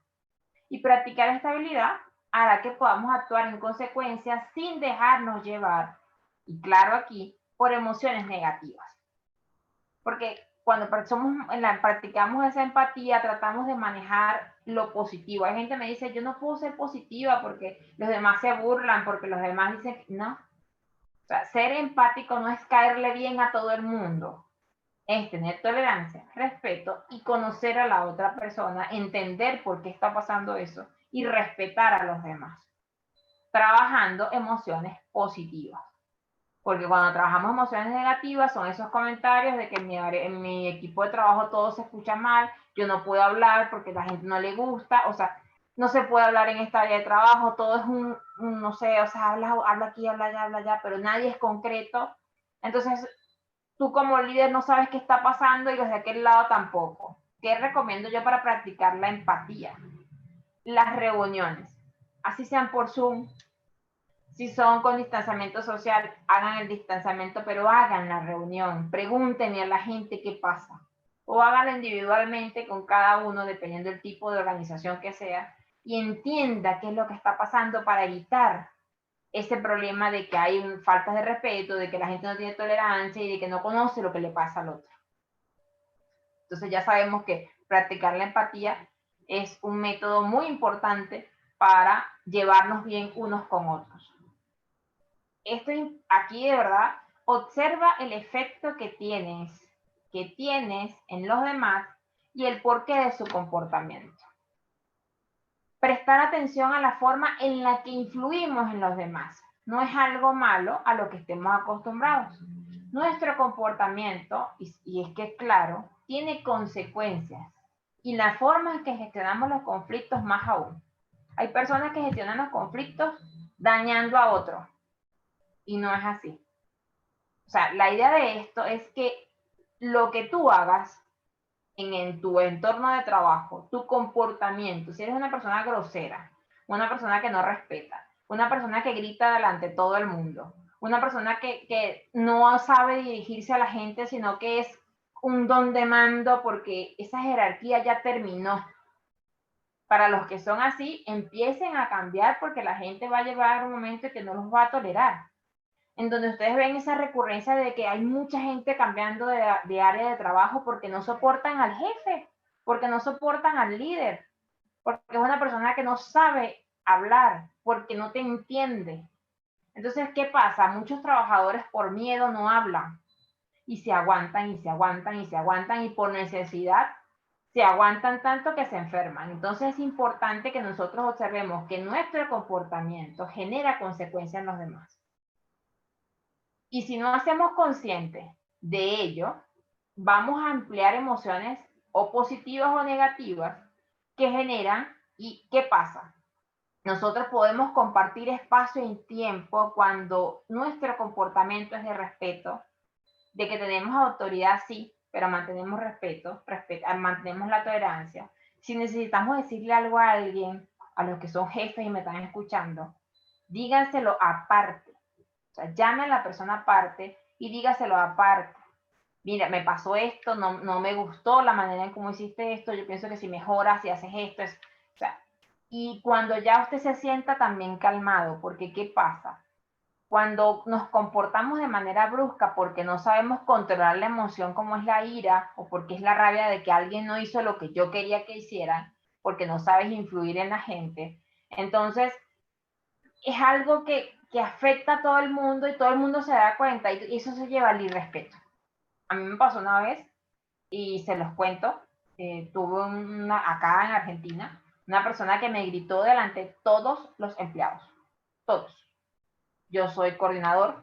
Y practicar esta habilidad hará que podamos actuar en consecuencia sin dejarnos llevar, y claro aquí, por emociones negativas. Porque cuando practicamos esa empatía, tratamos de manejar lo positivo. Hay gente que me dice, yo no puedo ser positiva porque los demás se burlan, porque los demás dicen, no. O sea, ser empático no es caerle bien a todo el mundo, es tener tolerancia, respeto y conocer a la otra persona, entender por qué está pasando eso y respetar a los demás, trabajando emociones positivas. Porque cuando trabajamos emociones negativas son esos comentarios de que en mi equipo de trabajo todo se escucha mal, yo no puedo hablar porque a la gente no le gusta, o sea, no se puede hablar en esta área de trabajo, todo es no sé, o sea, habla aquí, habla allá, pero nadie es concreto. Entonces, tú como líder no sabes qué está pasando y los de aquel lado tampoco. ¿Qué recomiendo yo para practicar la empatía? Las reuniones, así sean por Zoom. Si son con distanciamiento social, hagan el distanciamiento, pero hagan la reunión. Pregúntenle a la gente qué pasa. O háganlo individualmente con cada uno, dependiendo del tipo de organización que sea, y entienda qué es lo que está pasando para evitar ese problema de que hay faltas de respeto, de que la gente no tiene tolerancia y de que no conoce lo que le pasa al otro. Entonces ya sabemos que practicar la empatía es un método muy importante para llevarnos bien unos con otros. Esto aquí de verdad, observa el efecto que tienes en los demás y el porqué de su comportamiento. Prestar atención a la forma en la que influimos en los demás. No es algo malo a lo que estemos acostumbrados. Nuestro comportamiento, y es que claro, tiene consecuencias. Y la forma en que gestionamos los conflictos más aún. Hay personas que gestionan los conflictos dañando a otros. Y no es así. O sea, la idea de esto es que lo que tú hagas en tu entorno de trabajo, tu comportamiento, si eres una persona grosera, una persona que no respeta, una persona que grita delante de todo el mundo, una persona que no sabe dirigirse a la gente, sino que es un don de mando porque esa jerarquía ya terminó. Para los que son así, empiecen a cambiar porque la gente va a llegar un momento que no los va a tolerar. En donde ustedes ven esa recurrencia de que hay mucha gente cambiando de área de trabajo porque no soportan al jefe, porque no soportan al líder, porque es una persona que no sabe hablar, porque no te entiende. Entonces, ¿qué pasa? Muchos trabajadores por miedo no hablan y se aguantan y se aguantan y se aguantan y por necesidad se aguantan tanto que se enferman. Entonces es importante que nosotros observemos que nuestro comportamiento genera consecuencias en los demás. Y si no hacemos consciente de ello, vamos a emplear emociones o positivas o negativas que generan. ¿Y qué pasa? Nosotros podemos compartir espacio y tiempo cuando nuestro comportamiento es de respeto, de que tenemos autoridad, sí, pero mantenemos respeto, mantenemos la tolerancia. Si necesitamos decirle algo a alguien, a los que son jefes y me están escuchando, díganselo aparte. O sea, llame a la persona aparte y dígaselo aparte. Mira, me pasó esto, no me gustó la manera en cómo hiciste esto, yo pienso que si mejoras, si haces esto, o sea, y cuando ya usted se sienta también calmado, porque ¿qué pasa? Cuando nos comportamos de manera brusca porque no sabemos controlar la emoción como es la ira o porque es la rabia de que alguien no hizo lo que yo quería que hicieran, porque no sabes influir en la gente, entonces es algo que afecta a todo el mundo y todo el mundo se da cuenta y eso se lleva al irrespeto. A mí me pasó una vez y se los cuento, tuve acá en Argentina, una persona que me gritó delante de todos los empleados, todos. Yo soy coordinador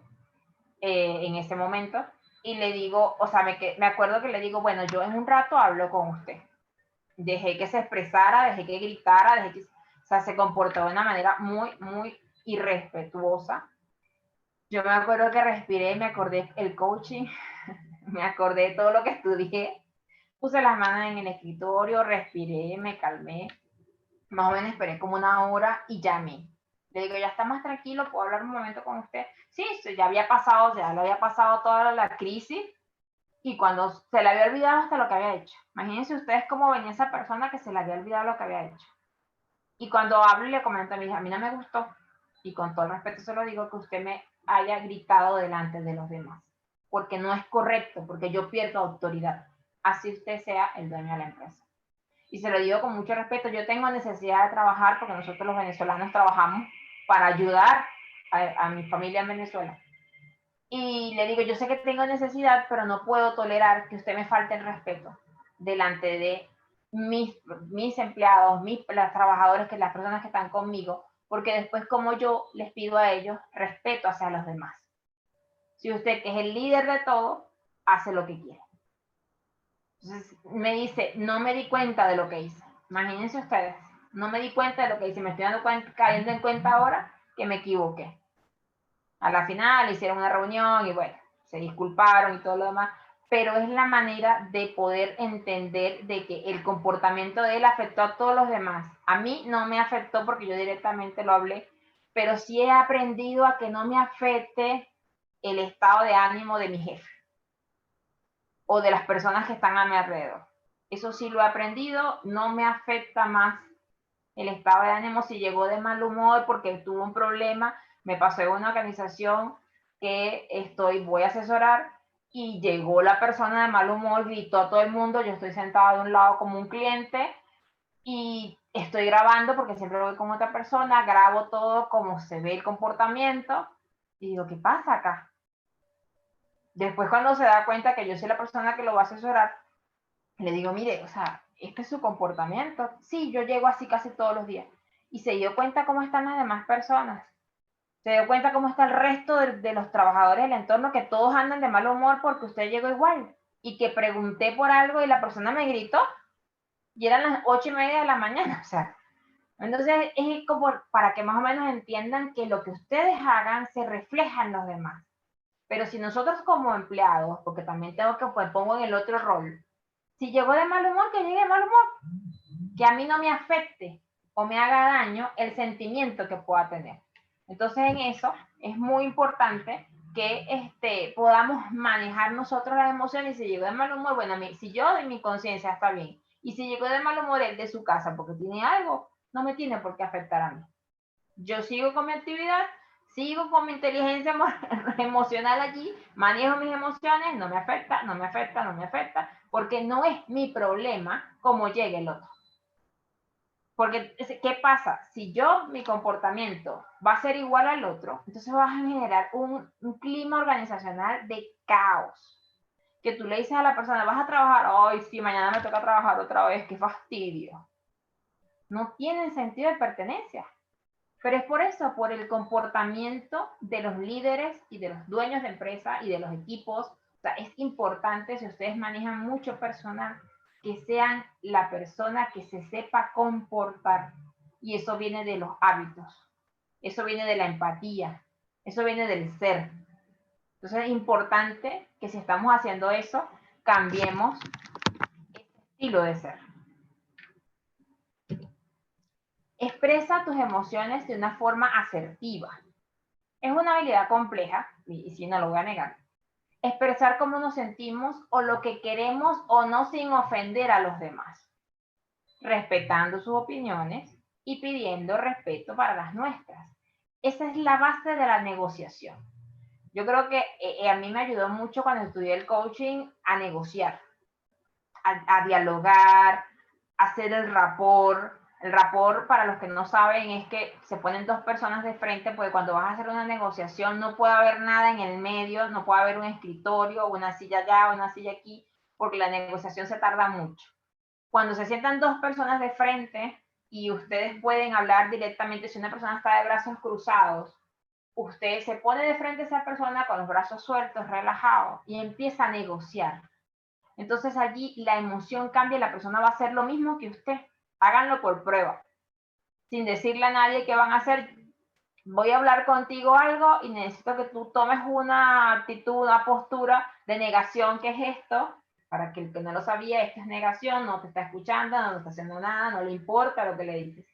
en ese momento y le digo, o sea, me acuerdo que le digo, bueno, yo en un rato hablo con usted. Dejé que se expresara, dejé que gritara, o sea, se comportó de una manera muy, muy irrespetuosa. Yo me acuerdo que respiré, me acordé el coaching, me acordé de todo lo que estudié, puse las manos en el escritorio, respiré, me calmé, más o menos esperé como una hora y llamé. Le digo, ya está más tranquilo, ¿puedo hablar un momento con usted? Sí, ya había pasado, ya le había pasado toda la crisis y cuando se le había olvidado hasta lo que había hecho. Imagínense ustedes cómo venía esa persona que se le había olvidado lo que había hecho. Y cuando hablo y le comento a mi hija, a mí no me gustó, y con todo el respeto se lo digo, que usted me haya gritado delante de los demás, porque no es correcto, porque yo pierdo autoridad, así usted sea el dueño de la empresa. Y se lo digo con mucho respeto, yo tengo necesidad de trabajar, porque nosotros los venezolanos trabajamos para ayudar a mi familia en Venezuela. Y le digo, yo sé que tengo necesidad, pero no puedo tolerar que usted me falte el respeto delante de mis empleados, los trabajadores, que las personas que están conmigo, porque después como yo les pido a ellos respeto hacia los demás. Si usted, que es el líder de todo, hace lo que quiere. Entonces me dice, no me di cuenta de lo que hice. Imagínense ustedes, no me di cuenta de lo que hice, me estoy cayendo en cuenta ahora que me equivoqué. A la final hicieron una reunión y bueno, se disculparon y todo lo demás, pero es la manera de poder entender de que el comportamiento de él afectó a todos los demás. A mí no me afectó porque yo directamente lo hablé, pero sí he aprendido a que no me afecte el estado de ánimo de mi jefe o de las personas que están a mi alrededor. Eso sí lo he aprendido, no me afecta más el estado de ánimo si llegó de mal humor porque tuvo un problema. Me pasó en una organización que voy a asesorar y llegó la persona de mal humor, gritó a todo el mundo, yo estoy sentada de un lado como un cliente y estoy grabando porque siempre voy con otra persona, grabo todo como se ve el comportamiento y digo, ¿qué pasa acá? Después cuando se da cuenta que yo soy la persona que lo va a asesorar, le digo, mire, o sea, este es su comportamiento. Sí, yo llego así casi todos los días. Y se dio cuenta cómo están las demás personas. Se dio cuenta cómo está el resto de los trabajadores del entorno, que todos andan de mal humor porque usted llegó igual. Y que pregunté por algo y la persona me gritó. Y eran las 8:30 de la mañana. O sea, entonces es como para que más o menos entiendan que lo que ustedes hagan se refleja en los demás. Pero si nosotros como empleados, porque también tengo que, pues pongo en el otro rol, si llegó de mal humor, que llegue de mal humor, que a mí no me afecte o me haga daño el sentimiento que pueda tener. Entonces en eso es muy importante que podamos manejar nosotros las emociones. Y si llegó de mal humor, bueno, si yo de mi conciencia está bien, y si llegó de mal humor él de su casa porque tiene algo, no me tiene por qué afectar a mí. Yo sigo con mi actividad, sigo con mi inteligencia emocional allí, manejo mis emociones, no me afecta, no me afecta, no me afecta, porque no es mi problema cómo llegue el otro. Porque, ¿qué pasa? Si mi comportamiento va a ser igual al otro, entonces vas a generar un clima organizacional de caos. Que tú le dices a la persona, vas a trabajar, ay, sí, mañana me toca trabajar otra vez, qué fastidio. No tienen sentido de pertenencia. Pero es por eso, por el comportamiento de los líderes y de los dueños de empresa y de los equipos. O sea, es importante, si ustedes manejan mucho personal, que sean la persona que se sepa comportar. Y eso viene de los hábitos, eso viene de la empatía, eso viene del ser. Entonces es importante que si estamos haciendo eso, cambiemos ese estilo de ser. Expresa tus emociones de una forma asertiva. Es una habilidad compleja, y si no lo voy a negar. Expresar cómo nos sentimos o lo que queremos o no sin ofender a los demás, respetando sus opiniones y pidiendo respeto para las nuestras. Esa es la base de la negociación. Yo creo que a mí me ayudó mucho cuando estudié el coaching a negociar, a dialogar, a hacer el rapport. El rapport, para los que no saben, es que se ponen dos personas de frente, porque cuando vas a hacer una negociación no puede haber nada en el medio, no puede haber un escritorio, una silla allá, una silla aquí, porque la negociación se tarda mucho. Cuando se sientan dos personas de frente y ustedes pueden hablar directamente, si una persona está de brazos cruzados, usted se pone de frente a esa persona con los brazos sueltos, relajados, y empieza a negociar. Entonces allí la emoción cambia y la persona va a hacer lo mismo que usted. Háganlo por prueba, sin decirle a nadie qué van a hacer. Voy a hablar contigo algo y necesito que tú tomes una actitud, una postura de negación. ¿Qué es esto? Para que el que no lo sabía, esto es negación, no te está escuchando, no está haciendo nada, no le importa lo que le dices.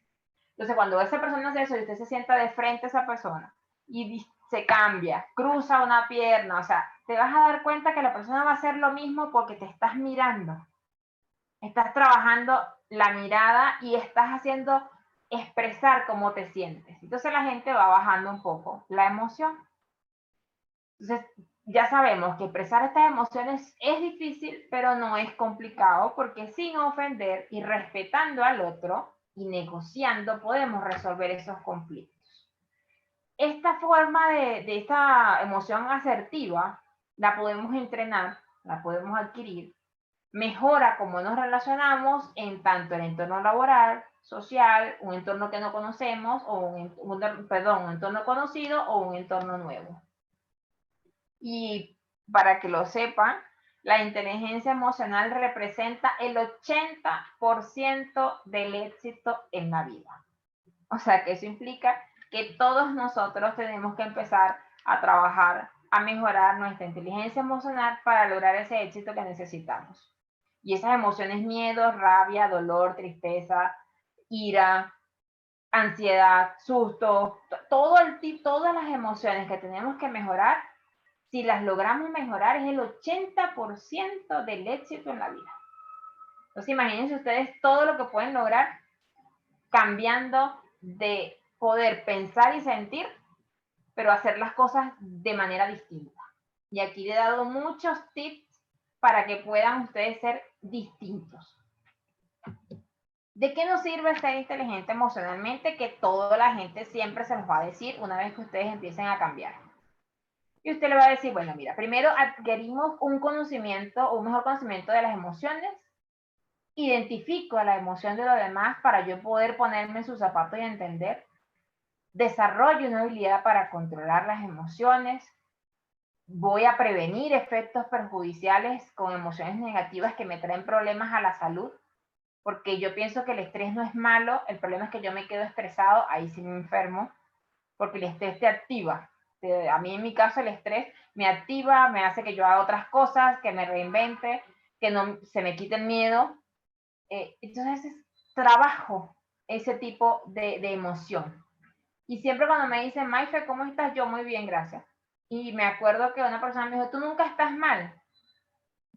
Entonces, cuando esa persona hace eso y usted se sienta de frente a esa persona y se cambia, cruza una pierna, o sea, te vas a dar cuenta que la persona va a hacer lo mismo porque te estás mirando. Estás trabajando la mirada y estás haciendo expresar cómo te sientes. Entonces la gente va bajando un poco la emoción. Entonces ya sabemos que expresar estas emociones es difícil, pero no es complicado, porque sin ofender y respetando al otro y negociando podemos resolver esos conflictos. Esta forma de esta emoción asertiva la podemos entrenar, la podemos adquirir, mejora cómo nos relacionamos en tanto el entorno laboral, social, un entorno que no conocemos, o un entorno conocido o un entorno nuevo. Y para que lo sepan, la inteligencia emocional representa el 80% del éxito en la vida. O sea que eso implica que todos nosotros tenemos que empezar a trabajar, a mejorar nuestra inteligencia emocional para lograr ese éxito que necesitamos. Y esas emociones, miedo, rabia, dolor, tristeza, ira, ansiedad, susto, todas las emociones que tenemos que mejorar, si las logramos mejorar, es el 80% del éxito en la vida. Entonces imagínense ustedes todo lo que pueden lograr cambiando de poder pensar y sentir pero hacer las cosas de manera distinta. Y aquí le he dado muchos tips para que puedan ustedes ser distintos. ¿De qué nos sirve ser inteligente emocionalmente? Que toda la gente siempre se los va a decir una vez que ustedes empiecen a cambiar. Y usted le va a decir, bueno, mira, primero adquirimos un conocimiento, un mejor conocimiento de las emociones, identifico a la emoción de los demás para yo poder ponerme en sus zapatos y entender, desarrollo una habilidad para controlar las emociones, voy a prevenir efectos perjudiciales con emociones negativas que me traen problemas a la salud, porque yo pienso que el estrés no es malo, el problema es que yo me quedo estresado, ahí sí me enfermo, porque el estrés te activa. A mí en mi caso el estrés me activa, me hace que yo haga otras cosas, que me reinvente, que no se me quite el miedo. Entonces trabajo ese tipo de emoción. Y siempre cuando me dicen, Maife, ¿cómo estás? Yo muy bien, gracias. Y me acuerdo que una persona me dijo, tú nunca estás mal.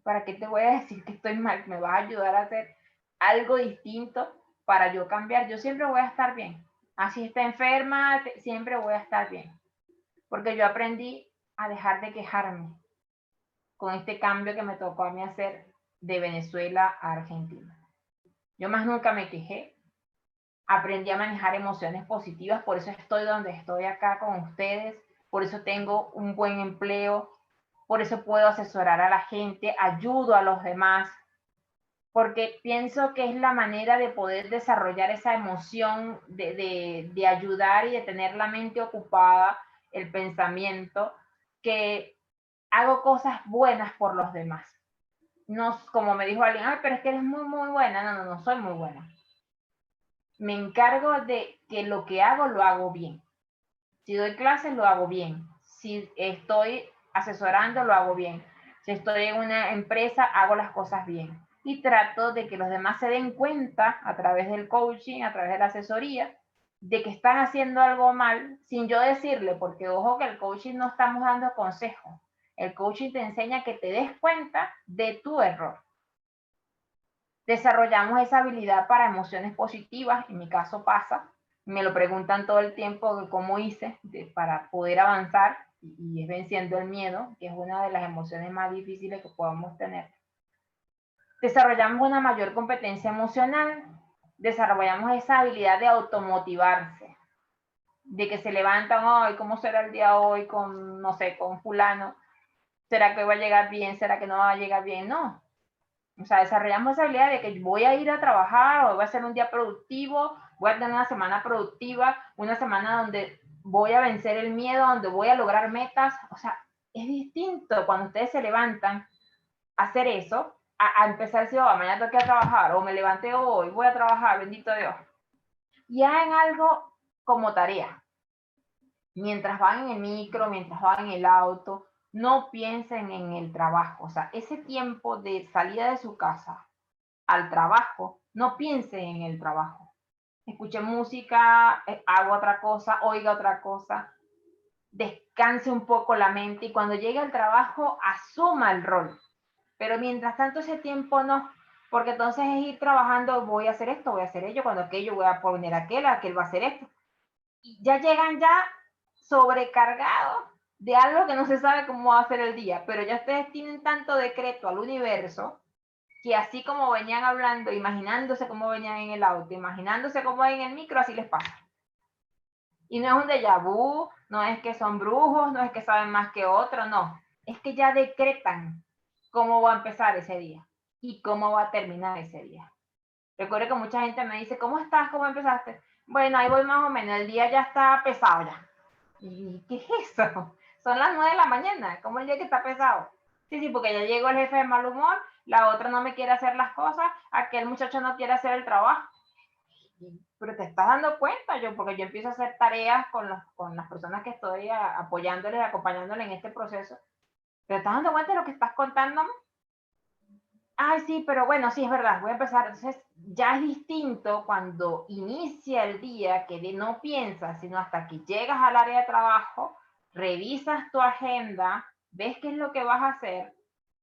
¿Para qué te voy a decir que estoy mal? Me vas a ayudar a hacer algo distinto para yo cambiar. Yo siempre voy a estar bien. Así esté enferma, siempre voy a estar bien. Porque yo aprendí a dejar de quejarme con este cambio que me tocó a mí hacer de Venezuela a Argentina. Yo más nunca me quejé. Aprendí a manejar emociones positivas, por eso estoy donde estoy acá con ustedes, por eso tengo un buen empleo, por eso puedo asesorar a la gente, ayudo a los demás, porque pienso que es la manera de poder desarrollar esa emoción de ayudar y de tener la mente ocupada, el pensamiento, que hago cosas buenas por los demás. No, como me dijo alguien, ay, pero es que eres muy, muy buena. No, no, no soy muy buena. Me encargo de que lo que hago lo hago bien. Si doy clases, lo hago bien. Si estoy asesorando, lo hago bien. Si estoy en una empresa, hago las cosas bien. Y trato de que los demás se den cuenta a través del coaching, a través de la asesoría, de que están haciendo algo mal sin yo decirle, porque ojo que el coaching no estamos dando consejos. El coaching te enseña que te des cuenta de tu error. Desarrollamos esa habilidad para emociones positivas, en mi caso pasa, me lo preguntan todo el tiempo de cómo hice para poder avanzar y es venciendo el miedo, que es una de las emociones más difíciles que podemos tener. Desarrollamos una mayor competencia emocional, desarrollamos esa habilidad de automotivarse, de que se levantan hoy, ¿cómo será el día hoy con, no sé, con fulano? ¿Será que va a llegar bien? ¿Será que no va a llegar bien? No. O sea, desarrollamos esa habilidad de que voy a ir a trabajar, o voy a ser un día productivo, voy a tener una semana productiva, una semana donde voy a vencer el miedo, donde voy a lograr metas. O sea, es distinto cuando ustedes se levantan a hacer eso, a empezar a decir, oh, mañana tengo que ir a trabajar, o me levanté hoy, voy a trabajar, bendito Dios. Y hagan algo como tarea. Mientras van en el micro, mientras van en el auto, no piensen en el trabajo. O sea, ese tiempo de salida de su casa al trabajo, no piensen en el trabajo. Escuche música, hago otra cosa, oiga otra cosa, descanse un poco la mente y cuando llegue al trabajo asuma el rol. Pero mientras tanto ese tiempo no, porque entonces es ir trabajando, voy a hacer esto, voy a hacer ello, cuando aquello voy a poner aquel va a hacer esto. Y ya llegan ya sobrecargados de algo que no se sabe cómo va a ser el día, pero ya ustedes tienen tanto decreto al universo que así como venían hablando, imaginándose cómo venían en el auto, imaginándose cómo en el micro, así les pasa. Y no es un déjà vu, no es que son brujos, no es que saben más que otros, no. Es que ya decretan cómo va a empezar ese día y cómo va a terminar ese día. Recuerdo que mucha gente me dice, ¿cómo estás? ¿Cómo empezaste? Bueno, ahí voy más o menos, el día ya está pesado ya. ¿Y qué es eso? Son las 9 de la mañana, ¿cómo el día que está pesado? Sí, porque ya llegó el jefe de mal humor, la otra no me quiere hacer las cosas, aquel muchacho no quiere hacer el trabajo. Pero te estás dando cuenta, porque yo empiezo a hacer tareas con las personas que estoy apoyándoles, acompañándoles en este proceso. ¿Te estás dando cuenta de lo que estás contándome? Ay, sí, pero bueno, sí, es verdad, voy a empezar. Entonces, ya es distinto cuando inicia el día que no piensas, sino hasta que llegas al área de trabajo, revisas tu agenda, ves qué es lo que vas a hacer.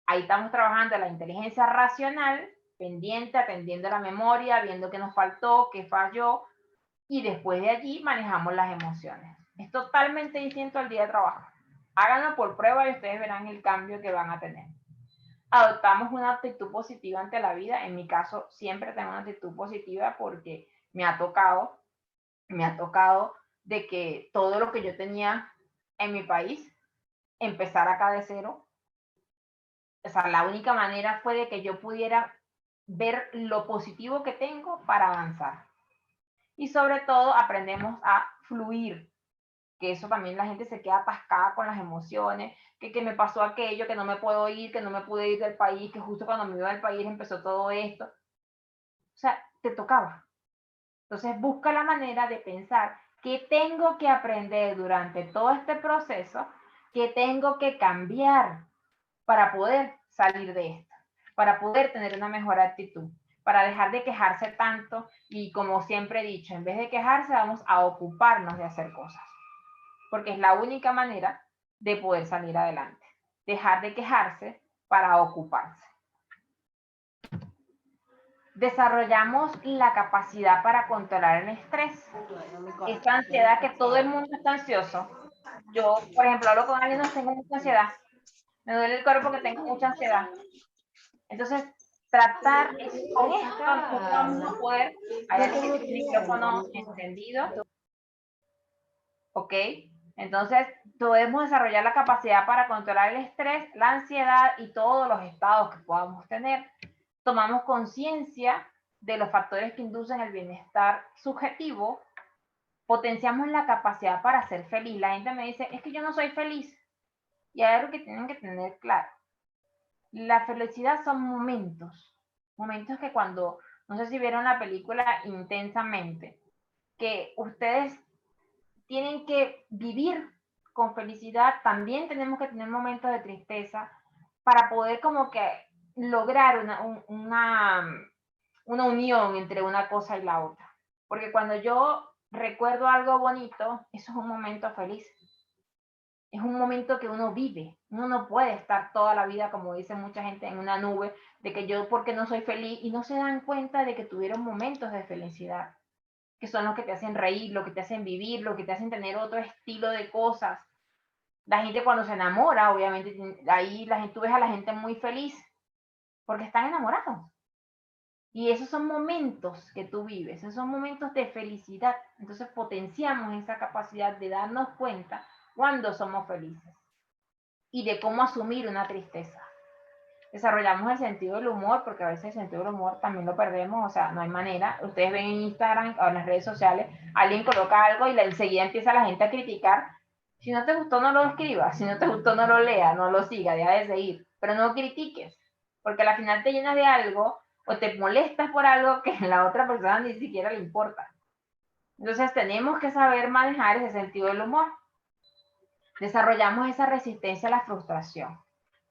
Ahí estamos trabajando la inteligencia racional, pendiente, atendiendo la memoria, viendo qué nos faltó, qué falló, y después de allí manejamos las emociones. Es totalmente distinto al día de trabajo. Háganlo por prueba y ustedes verán el cambio que van a tener. Adoptamos una actitud positiva ante la vida. En mi caso, siempre tengo una actitud positiva porque me ha tocado de que todo lo que yo tenía en mi país, empezar acá de cero. O sea, la única manera fue de que yo pudiera ver lo positivo que tengo para avanzar. Y sobre todo aprendemos a fluir, que eso también la gente se queda atascada con las emociones, que me pasó aquello, que no me puedo ir, que no me pude ir del país, que justo cuando me iba del país empezó todo esto. O sea, te tocaba. Entonces busca la manera de pensar qué tengo que aprender durante todo este proceso, qué tengo que cambiar para poder salir de esto, para poder tener una mejor actitud, para dejar de quejarse tanto y, como siempre he dicho, en vez de quejarse vamos a ocuparnos de hacer cosas, porque es la única manera de poder salir adelante. Dejar de quejarse para ocuparse. Desarrollamos la capacidad para controlar el estrés. Esta ansiedad, que todo el mundo está ansioso. Yo, por ejemplo, hablo con alguien, no tengo mucha ansiedad. Me duele el cuerpo porque tengo mucha ansiedad. Entonces, tratar con esto, nosotros vamos a poder, hay alguien que tiene el micrófono encendido, ¿ok? Entonces, podemos desarrollar la capacidad para controlar el estrés, la ansiedad y todos los estados que podamos tener. Tomamos conciencia de los factores que inducen el bienestar subjetivo, potenciamos la capacidad para ser feliz. La gente me dice, es que yo no soy feliz. Y hay algo que tienen que tener claro. La felicidad son momentos que cuando, no sé si vieron la película Intensamente, que ustedes tienen que vivir con felicidad, también tenemos que tener momentos de tristeza para poder como que lograr una unión entre una cosa y la otra. Porque cuando yo recuerdo algo bonito, eso es un momento feliz. Es un momento que uno vive. Uno no puede estar toda la vida, como dice mucha gente, en una nube de que yo porque no soy feliz, y no se dan cuenta de que tuvieron momentos de felicidad, que son los que te hacen reír, lo que te hacen vivir, lo que te hacen tener otro estilo de cosas. La gente cuando se enamora, obviamente, ahí tú ves a la gente muy feliz porque están enamorados. Y esos son momentos que tú vives, esos son momentos de felicidad. Entonces potenciamos esa capacidad de darnos cuenta cuando somos felices y de cómo asumir una tristeza. Desarrollamos el sentido del humor, porque a veces el sentido del humor también lo perdemos, o sea, no hay manera. Ustedes ven en Instagram o en las redes sociales, alguien coloca algo y enseguida empieza la gente a criticar. Si no te gustó, no lo escribas, si no te gustó, no lo leas, no lo sigas, deja de seguir, pero no critiques, porque al final te llenas de algo o te molestas por algo que a la otra persona ni siquiera le importa. Entonces tenemos que saber manejar ese sentido del humor. Desarrollamos esa resistencia a la frustración.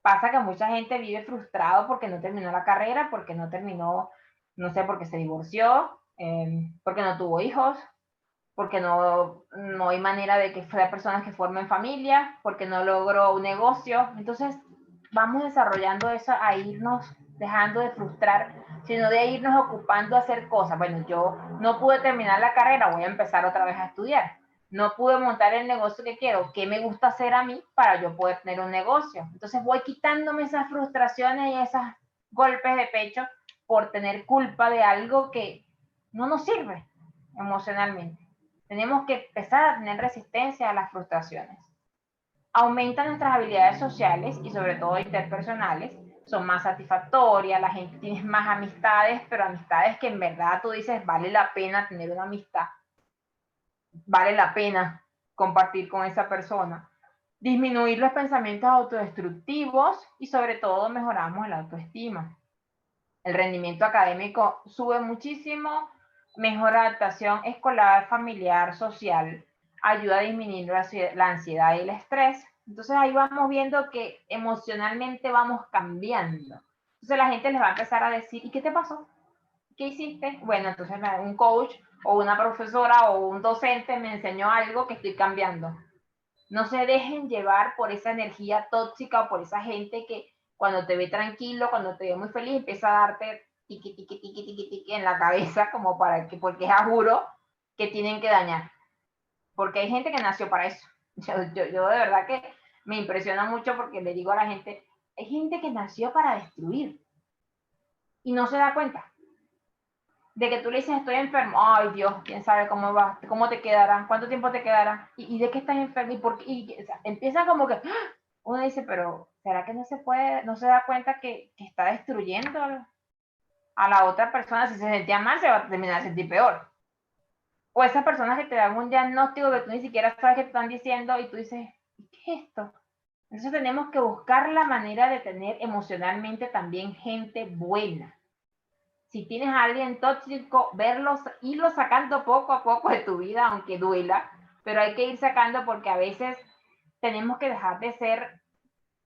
Pasa que mucha gente vive frustrado porque no terminó la carrera, porque no terminó, no sé, porque se divorció, porque no tuvo hijos, porque no hay manera de que haya personas que formen familia, porque no logró un negocio. Entonces vamos desarrollando eso, a irnos dejando de frustrar, sino de irnos ocupando a hacer cosas. Bueno, yo no pude terminar la carrera, voy a empezar otra vez a estudiar. No pude montar el negocio que quiero, ¿qué me gusta hacer a mí para yo poder tener un negocio? Entonces voy quitándome esas frustraciones y esos golpes de pecho por tener culpa de algo que no nos sirve emocionalmente. Tenemos que empezar a tener resistencia a las frustraciones. Aumenta nuestras habilidades sociales y sobre todo interpersonales, son más satisfactorias, la gente tiene más amistades, pero amistades que en verdad tú dices, vale la pena tener una amistad, vale la pena compartir con esa persona. Disminuir los pensamientos autodestructivos y sobre todo mejoramos la autoestima. El rendimiento académico sube muchísimo, mejor adaptación escolar, familiar, social, ayuda a disminuir la ansiedad y el estrés. Entonces ahí vamos viendo que emocionalmente vamos cambiando. Entonces la gente les va a empezar a decir, ¿y qué te pasó? ¿Qué hiciste? Bueno, entonces un coach o una profesora o un docente me enseñó algo que estoy cambiando. No se dejen llevar por esa energía tóxica o por esa gente que cuando te ve tranquilo, cuando te ve muy feliz, empieza a darte tiqui, tiqui, tiqui, tiqui, tiqui en la cabeza como para que, porque es a juro que tienen que dañar. porque hay gente que nació para eso. Yo de verdad que me impresiona mucho porque le digo a la gente, hay gente que nació para destruir y no se da cuenta de que tú le dices estoy enfermo, ay Dios, quién sabe cómo va, cómo te quedará, cuánto tiempo te quedará, y de qué estás enfermo, y por qué, y, o sea, empieza como que, ¡ah! Uno dice, pero ¿será que no se puede, no se da cuenta que está destruyendo a la otra persona? Si se sentía mal, se va a terminar a sentir peor. O esas personas que te dan un diagnóstico que tú ni siquiera sabes qué te están diciendo, y tú dices, ¿qué es esto? Entonces tenemos que buscar la manera de tener emocionalmente también gente buena. Si tienes a alguien tóxico, verlos, irlo sacando poco a poco de tu vida, aunque duela, pero hay que ir sacando porque a veces tenemos que dejar de ser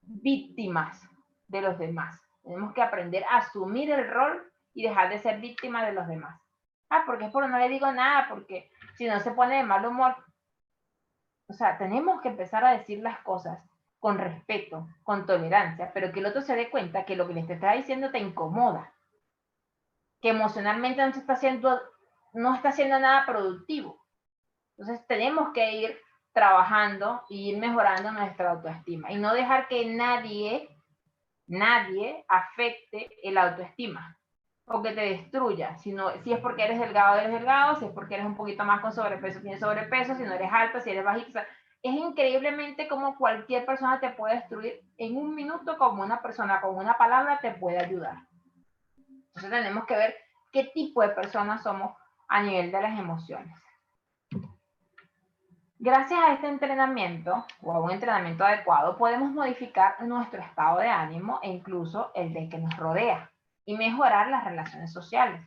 víctimas de los demás. Tenemos que aprender a asumir el rol y dejar de ser víctimas de los demás. Ah, porque es por no le digo nada, porque si no se pone de mal humor. O sea, tenemos que empezar a decir las cosas con respeto, con tolerancia, pero que el otro se dé cuenta que lo que le está diciendo te incomoda, que emocionalmente no está haciendo nada productivo. Entonces tenemos que ir trabajando y ir mejorando nuestra autoestima y no dejar que nadie afecte el autoestima o que te destruya. Si es porque eres delgado, si es porque eres un poquito más con sobrepeso, tienes sobrepeso, si no eres alta, si eres bajita. O sea, es increíblemente como cualquier persona te puede destruir en un minuto, como una persona con una palabra te puede ayudar. Entonces tenemos que ver qué tipo de personas somos a nivel de las emociones. Gracias a este entrenamiento o a un entrenamiento adecuado podemos modificar nuestro estado de ánimo e incluso el del que nos rodea y mejorar las relaciones sociales.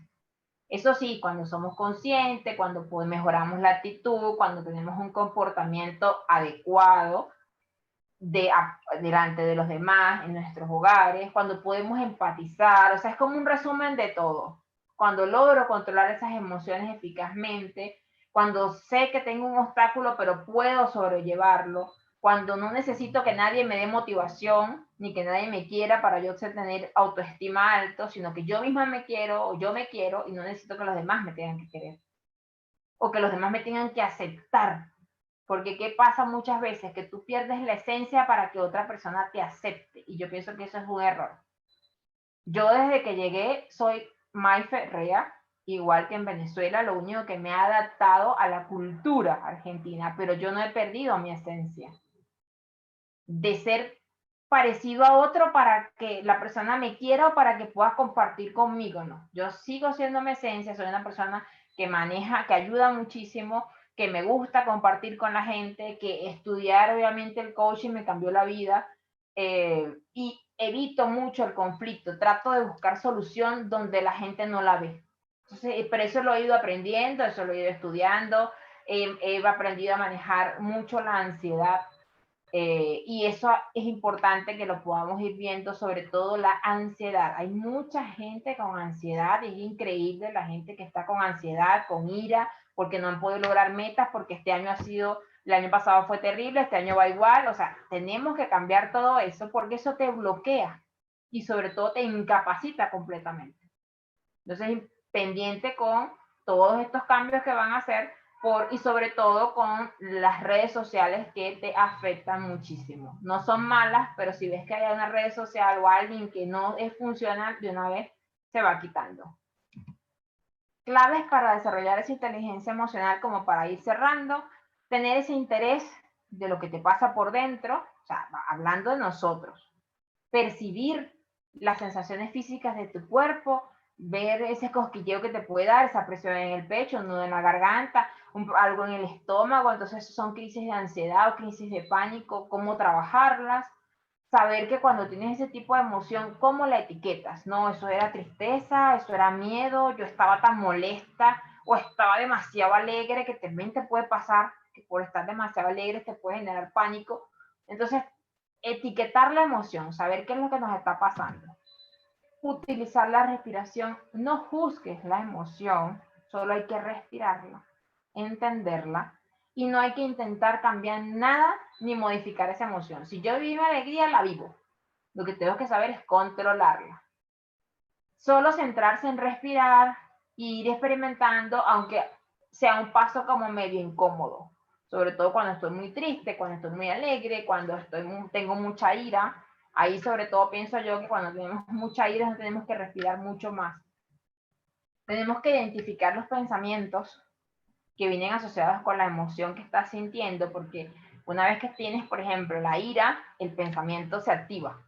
Eso sí, cuando somos conscientes, cuando mejoramos la actitud, cuando tenemos un comportamiento adecuado delante de los demás, en nuestros hogares, cuando podemos empatizar, o sea, es como un resumen de todo. Cuando logro controlar esas emociones eficazmente, cuando sé que tengo un obstáculo pero puedo sobrellevarlo, cuando no necesito que nadie me dé motivación, ni que nadie me quiera para yo tener autoestima alto, sino que yo misma me quiero o yo me quiero y no necesito que los demás me tengan que querer. O que los demás me tengan que aceptar. Porque ¿qué pasa muchas veces? Que tú pierdes la esencia para que otra persona te acepte. Y yo pienso que eso es un error. Yo desde que llegué soy May Ferrea, igual que en Venezuela, lo único que me ha adaptado a la cultura argentina, pero yo no he perdido mi esencia de ser parecido a otro para que la persona me quiera o para que pueda compartir conmigo, no. Yo sigo siendo mi esencia, soy una persona que maneja, que ayuda muchísimo, que me gusta compartir con la gente, que estudiar obviamente el coaching me cambió la vida y evito mucho el conflicto, trato de buscar solución donde la gente no la ve. Entonces, pero eso lo he ido aprendiendo, eso lo he ido estudiando, he aprendido a manejar mucho la ansiedad. Y eso es importante que lo podamos ir viendo, sobre todo la ansiedad. Hay mucha gente con ansiedad, es increíble la gente que está con ansiedad, con ira, porque no han podido lograr metas, porque este año el año pasado fue terrible, este año va igual. O sea, tenemos que cambiar todo eso porque eso te bloquea y sobre todo te incapacita completamente. Entonces, pendiente con todos estos cambios que van a hacer y sobre todo con las redes sociales que te afectan muchísimo. No son malas, pero si ves que hay una red social o alguien que no es funcional, de una vez se va quitando. Claves para desarrollar esa inteligencia emocional, como para ir cerrando: tener ese interés de lo que te pasa por dentro, o sea, hablando de nosotros, percibir las sensaciones físicas de tu cuerpo, ver ese cosquilleo que te puede dar, esa presión en el pecho, un nudo en la garganta, algo en el estómago. Entonces son crisis de ansiedad o crisis de pánico, cómo trabajarlas, saber que cuando tienes ese tipo de emoción, ¿cómo la etiquetas? No, eso era tristeza, eso era miedo, yo estaba tan molesta o estaba demasiado alegre, que también te puede pasar que por estar demasiado alegre te puede generar pánico. Entonces, etiquetar la emoción, saber qué es lo que nos está pasando. Utilizar la respiración, no juzgues la emoción, solo hay que respirarla, entenderla, y no hay que intentar cambiar nada ni modificar esa emoción. Si yo vivo alegría, la vivo. Lo que tengo que saber es controlarla. Solo centrarse en respirar e ir experimentando, aunque sea un paso como medio incómodo. sobre todo cuando estoy muy triste, cuando estoy muy alegre, cuando tengo mucha ira. Ahí sobre todo pienso yo que cuando tenemos mucha ira no tenemos que respirar mucho más. Tenemos que identificar los pensamientos que vienen asociados con la emoción que estás sintiendo, porque una vez que tienes, por ejemplo, la ira, el pensamiento se activa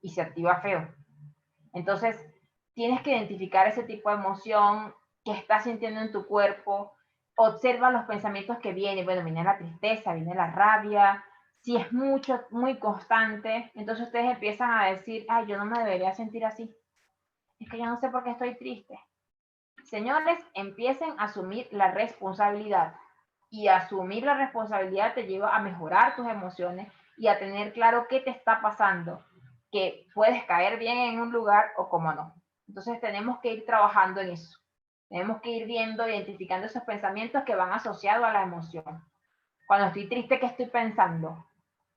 y se activa feo. Entonces, tienes que identificar ese tipo de emoción que estás sintiendo en tu cuerpo. Observa los pensamientos que vienen. Bueno, viene la tristeza, viene la rabia. Si es mucho, muy constante, entonces ustedes empiezan a decir, ay, yo no me debería sentir así. Es que yo no sé por qué estoy triste. Señores, empiecen a asumir la responsabilidad. Y asumir la responsabilidad te lleva a mejorar tus emociones y a tener claro qué te está pasando, que puedes caer bien en un lugar o como no. Entonces tenemos que ir trabajando en eso. Tenemos que ir viendo, identificando esos pensamientos que van asociados a la emoción. Cuando estoy triste, ¿qué estoy pensando?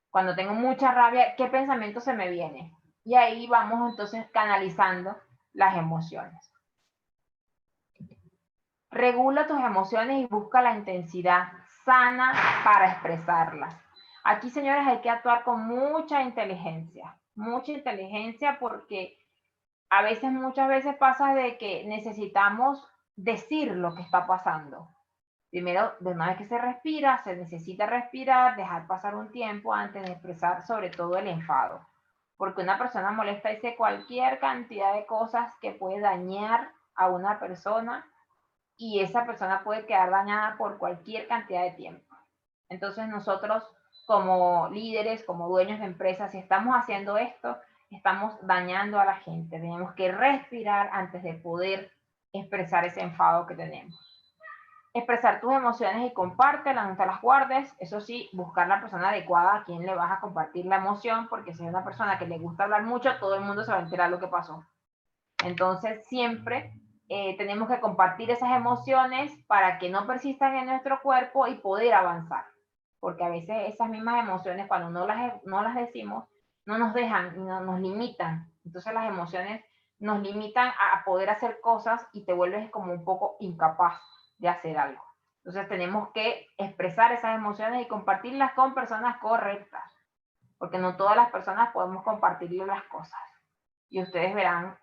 Cuando tengo mucha rabia, ¿qué pensamiento se me viene? Y ahí vamos entonces canalizando las emociones. Regula tus emociones y busca la intensidad sana para expresarlas. Aquí, señores, hay que actuar con mucha inteligencia porque a veces, muchas veces pasa de que necesitamos decir lo que está pasando. Primero, de una vez que se respira, se necesita respirar, dejar pasar un tiempo antes de expresar sobre todo el enfado. Porque una persona molesta dice cualquier cantidad de cosas que puede dañar a una persona y esa persona puede quedar dañada por cualquier cantidad de tiempo. Entonces nosotros como líderes, como dueños de empresas, si estamos haciendo esto, estamos dañando a la gente. Tenemos que respirar antes de poder expresar ese enfado que tenemos. Expresar tus emociones y compártelas, no te las guardes. Eso sí, buscar la persona adecuada a quien le vas a compartir la emoción, porque si es una persona que le gusta hablar mucho, todo el mundo se va a enterar lo que pasó. Entonces siempre tenemos que compartir esas emociones para que no persistan en nuestro cuerpo y poder avanzar. Porque a veces esas mismas emociones, cuando no las decimos, no nos dejan, no, nos limitan. Entonces las emociones nos limitan a poder hacer cosas y te vuelves como un poco incapaz de hacer algo. Entonces tenemos que expresar esas emociones y compartirlas con personas correctas. Porque no todas las personas podemos compartirle las cosas. Y ustedes verán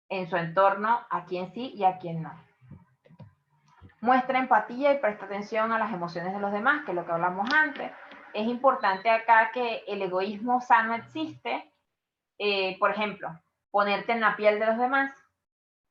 en su entorno a quién sí y a quién no. Muestra empatía y presta atención a las emociones de los demás, que es lo que hablamos antes. Es importante acá que el egoísmo sano existe. Por ejemplo, ponerte en la piel de los demás.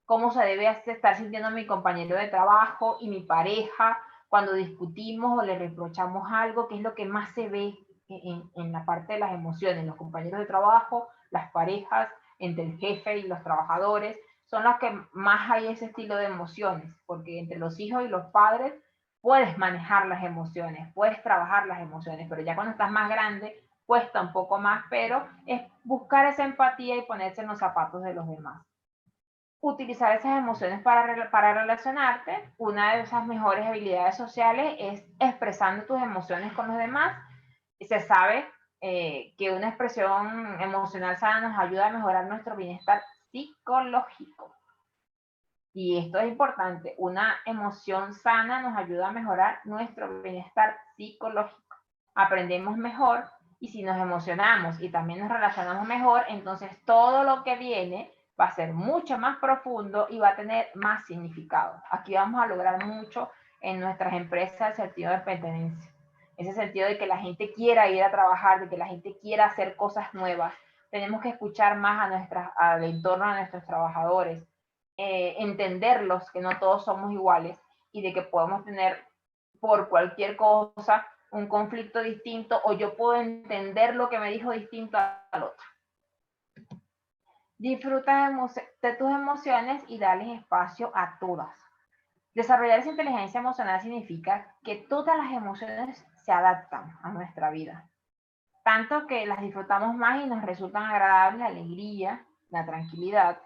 Cómo se debe estar sintiendo mi compañero de trabajo y mi pareja cuando discutimos o le reprochamos algo, que es lo que más se ve en la parte de las emociones. Los compañeros de trabajo, las parejas, entre el jefe y los trabajadores, son los que más hay ese estilo de emociones, porque entre los hijos y los padres puedes manejar las emociones, puedes trabajar las emociones, pero ya cuando estás más grande cuesta un poco más, pero es buscar esa empatía y ponerse en los zapatos de los demás. Utilizar esas emociones para relacionarte. Una de esas mejores habilidades sociales es expresando tus emociones con los demás. Se sabe que una expresión emocional sana nos ayuda a mejorar nuestro bienestar psicológico. Y esto es importante, una emoción sana nos ayuda a mejorar nuestro bienestar psicológico. Aprendemos mejor y si nos emocionamos y también nos relacionamos mejor, entonces todo lo que viene va a ser mucho más profundo y va a tener más significado. Aquí vamos a lograr mucho en nuestras empresas el sentido de pertenencia. Ese sentido de que la gente quiera ir a trabajar, de que la gente quiera hacer cosas nuevas. Tenemos que escuchar más al entorno de nuestros trabajadores, entenderlos, que no todos somos iguales y de que podemos tener por cualquier cosa un conflicto distinto o yo puedo entender lo que me dijo distinto al otro. Disfruta de tus emociones y darles espacio a todas. Desarrollar esa inteligencia emocional significa que todas las emociones se adaptan a nuestra vida, tanto que las disfrutamos más y nos resultan agradables la alegría, la tranquilidad,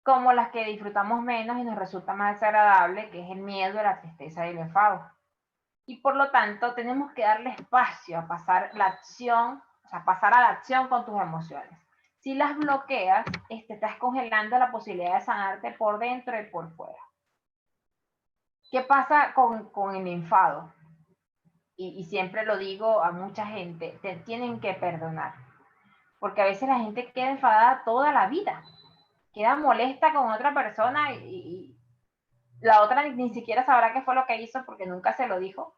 como las que disfrutamos menos y nos resulta más desagradable, que es el miedo, la tristeza y el enfado. Y por lo tanto tenemos que darle espacio a pasar la acción, o sea, pasar a la acción con tus emociones. Si las bloqueas, estás congelando la posibilidad de sanarte por dentro y por fuera. ¿Qué pasa con el enfado? y siempre lo digo a mucha gente, te tienen que perdonar. Porque a veces la gente queda enfadada toda la vida, queda molesta con otra persona y la otra ni siquiera sabrá qué fue lo que hizo porque nunca se lo dijo.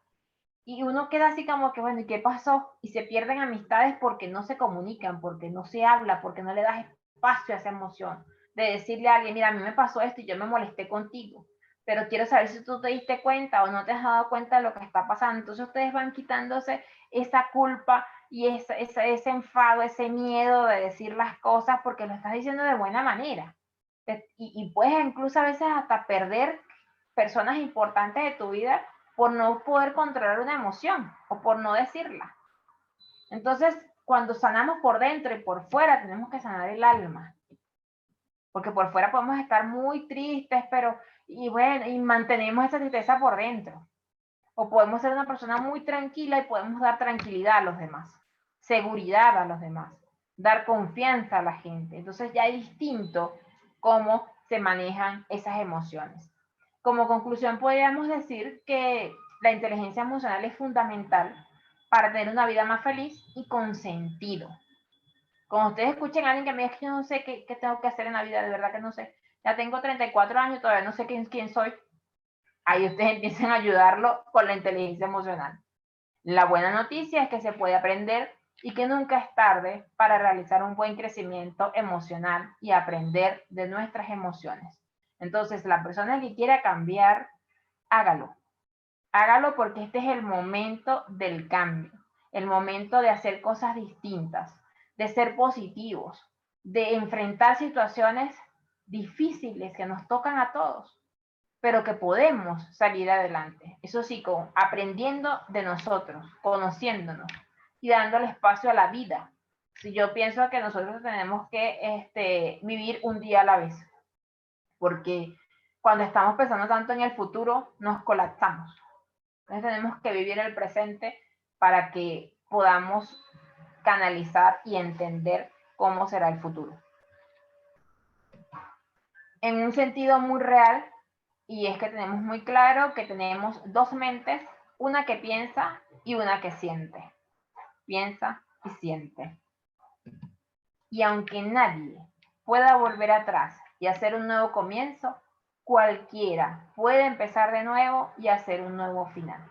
Y uno queda así como que, bueno, ¿y qué pasó? Y se pierden amistades porque no se comunican, porque no se habla, porque no le das espacio a esa emoción. De decirle a alguien, mira, a mí me pasó esto y yo me molesté contigo, pero quiero saber si tú te diste cuenta o no te has dado cuenta de lo que está pasando. Entonces ustedes van quitándose esa culpa y ese enfado, ese miedo de decir las cosas porque lo estás diciendo de buena manera. Y puedes incluso a veces hasta perder personas importantes de tu vida por no poder controlar una emoción o por no decirla. Entonces, cuando sanamos por dentro y por fuera, tenemos que sanar el alma. Porque por fuera podemos estar muy tristes, pero, y bueno, y mantenemos esa tristeza por dentro. O podemos ser una persona muy tranquila y podemos dar tranquilidad a los demás, seguridad a los demás, dar confianza a la gente. Entonces ya es distinto cómo se manejan esas emociones. Como conclusión, podríamos decir que la inteligencia emocional es fundamental para tener una vida más feliz y con sentido. Cuando ustedes escuchen a alguien que me diga que yo no sé qué tengo que hacer en la vida, de verdad que no sé. Ya tengo 34 años, todavía no sé quién soy. Ahí ustedes empiezan a ayudarlo con la inteligencia emocional. La buena noticia es que se puede aprender y que nunca es tarde para realizar un buen crecimiento emocional y aprender de nuestras emociones. Entonces, la persona que quiera cambiar, hágalo. Hágalo porque este es el momento del cambio, el momento de hacer cosas distintas, de ser positivos, de enfrentar situaciones difíciles que nos tocan a todos, pero que podemos salir adelante. Eso sí, aprendiendo de nosotros, conociéndonos y dándole espacio a la vida. Si yo pienso que nosotros tenemos que vivir un día a la vez, porque cuando estamos pensando tanto en el futuro, nos colapsamos. Entonces tenemos que vivir el presente para que podamos canalizar y entender cómo será el futuro. En un sentido muy real, y es que tenemos muy claro que tenemos dos mentes, una que piensa y una que siente. Piensa y siente. Y aunque nadie pueda volver atrás y hacer un nuevo comienzo, cualquiera puede empezar de nuevo y hacer un nuevo final.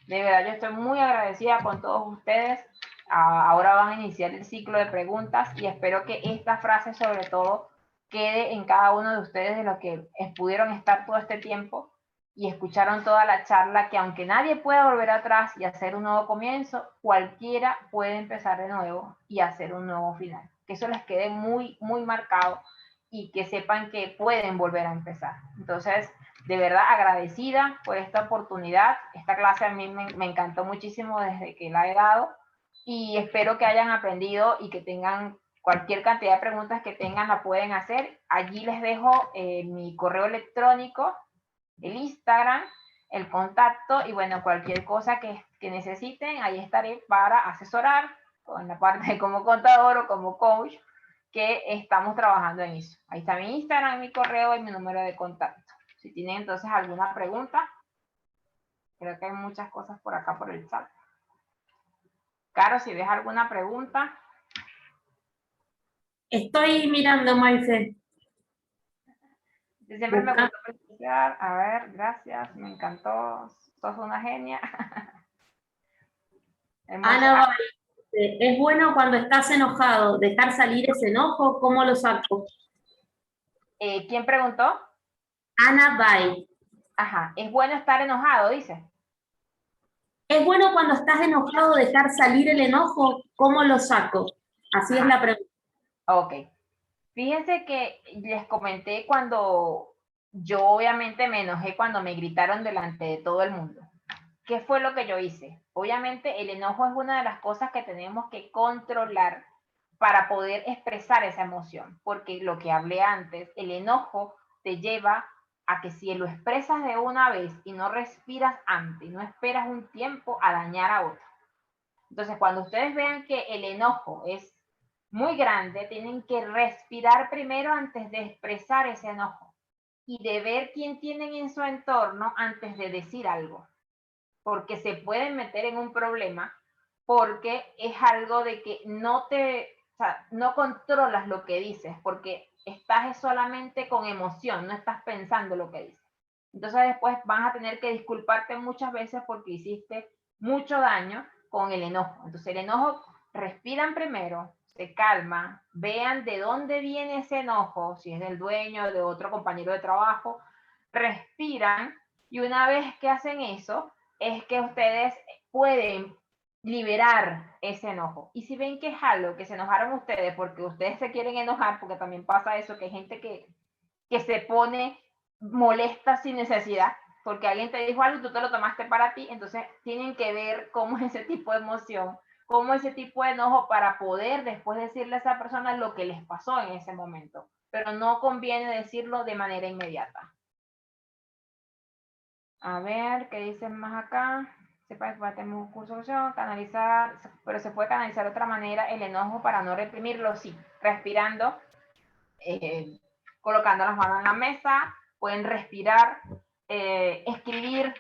De verdad, yo estoy muy agradecida con todos ustedes. Ahora van a iniciar el ciclo de preguntas y espero que esta frase sobre todo quede en cada uno de ustedes de los que pudieron estar todo este tiempo y escucharon toda la charla, que aunque nadie pueda volver atrás y hacer un nuevo comienzo, cualquiera puede empezar de nuevo y hacer un nuevo final. Que eso les quede muy, muy marcado y que sepan que pueden volver a empezar. Entonces, de verdad agradecida por esta oportunidad. Esta clase a mí me encantó muchísimo desde que la he dado y espero que hayan aprendido y que tengan cualquier cantidad de preguntas que tengan la pueden hacer. Allí les dejo mi correo electrónico, el Instagram, el contacto y bueno, cualquier cosa que necesiten, ahí estaré para asesorar con la parte como contador o como coach, que estamos trabajando en eso. Ahí está mi Instagram, mi correo y mi número de contacto. Si tienen entonces alguna pregunta, creo que hay muchas cosas por acá por el chat. Caro, si ves alguna pregunta. Estoy mirando, Maife. Siempre me gusta presenciar. A ver, gracias, me encantó. Sos una genia. Ana, es bueno cuando estás enojado, dejar salir ese enojo, ¿cómo lo saco? ¿Quién preguntó? Ana Bay. Ajá, es bueno estar enojado, dice. Es bueno cuando estás enojado dejar salir el enojo, ¿cómo lo saco? Así es la pregunta. Ok. Fíjense que les comenté cuando yo obviamente me enojé cuando me gritaron delante de todo el mundo. ¿Qué fue lo que yo hice? Obviamente el enojo es una de las cosas que tenemos que controlar para poder expresar esa emoción, porque lo que hablé antes, el enojo te lleva a que si lo expresas de una vez y no respiras antes, no esperas un tiempo a dañar a otro. Entonces, cuando ustedes vean que el enojo es muy grande, tienen que respirar primero antes de expresar ese enojo y de ver quién tienen en su entorno antes de decir algo. porque se pueden meter en un problema, porque es algo de que no controlas lo que dices, porque estás solamente con emoción, no estás pensando lo que dices. Entonces después vas a tener que disculparte muchas veces porque hiciste mucho daño con el enojo. Entonces el enojo, respiran primero, se calman, vean de dónde viene ese enojo, si es del dueño, de otro compañero de trabajo, respiran, y una vez que hacen eso, es que ustedes pueden liberar ese enojo. Y si ven que es algo que se enojaron ustedes porque ustedes se quieren enojar, porque también pasa eso, que hay gente que se pone molesta sin necesidad, porque alguien te dijo algo y tú te lo tomaste para ti, entonces tienen que ver cómo es ese tipo de emoción, cómo ese tipo de enojo, para poder después decirle a esa persona lo que les pasó en ese momento. Pero no conviene decirlo de manera inmediata. A ver, ¿qué dicen más acá? Sepa que tenemos un curso de canalizar, pero se puede canalizar de otra manera el enojo para no reprimirlo, sí, respirando, colocando las manos en la mesa, pueden respirar, escribir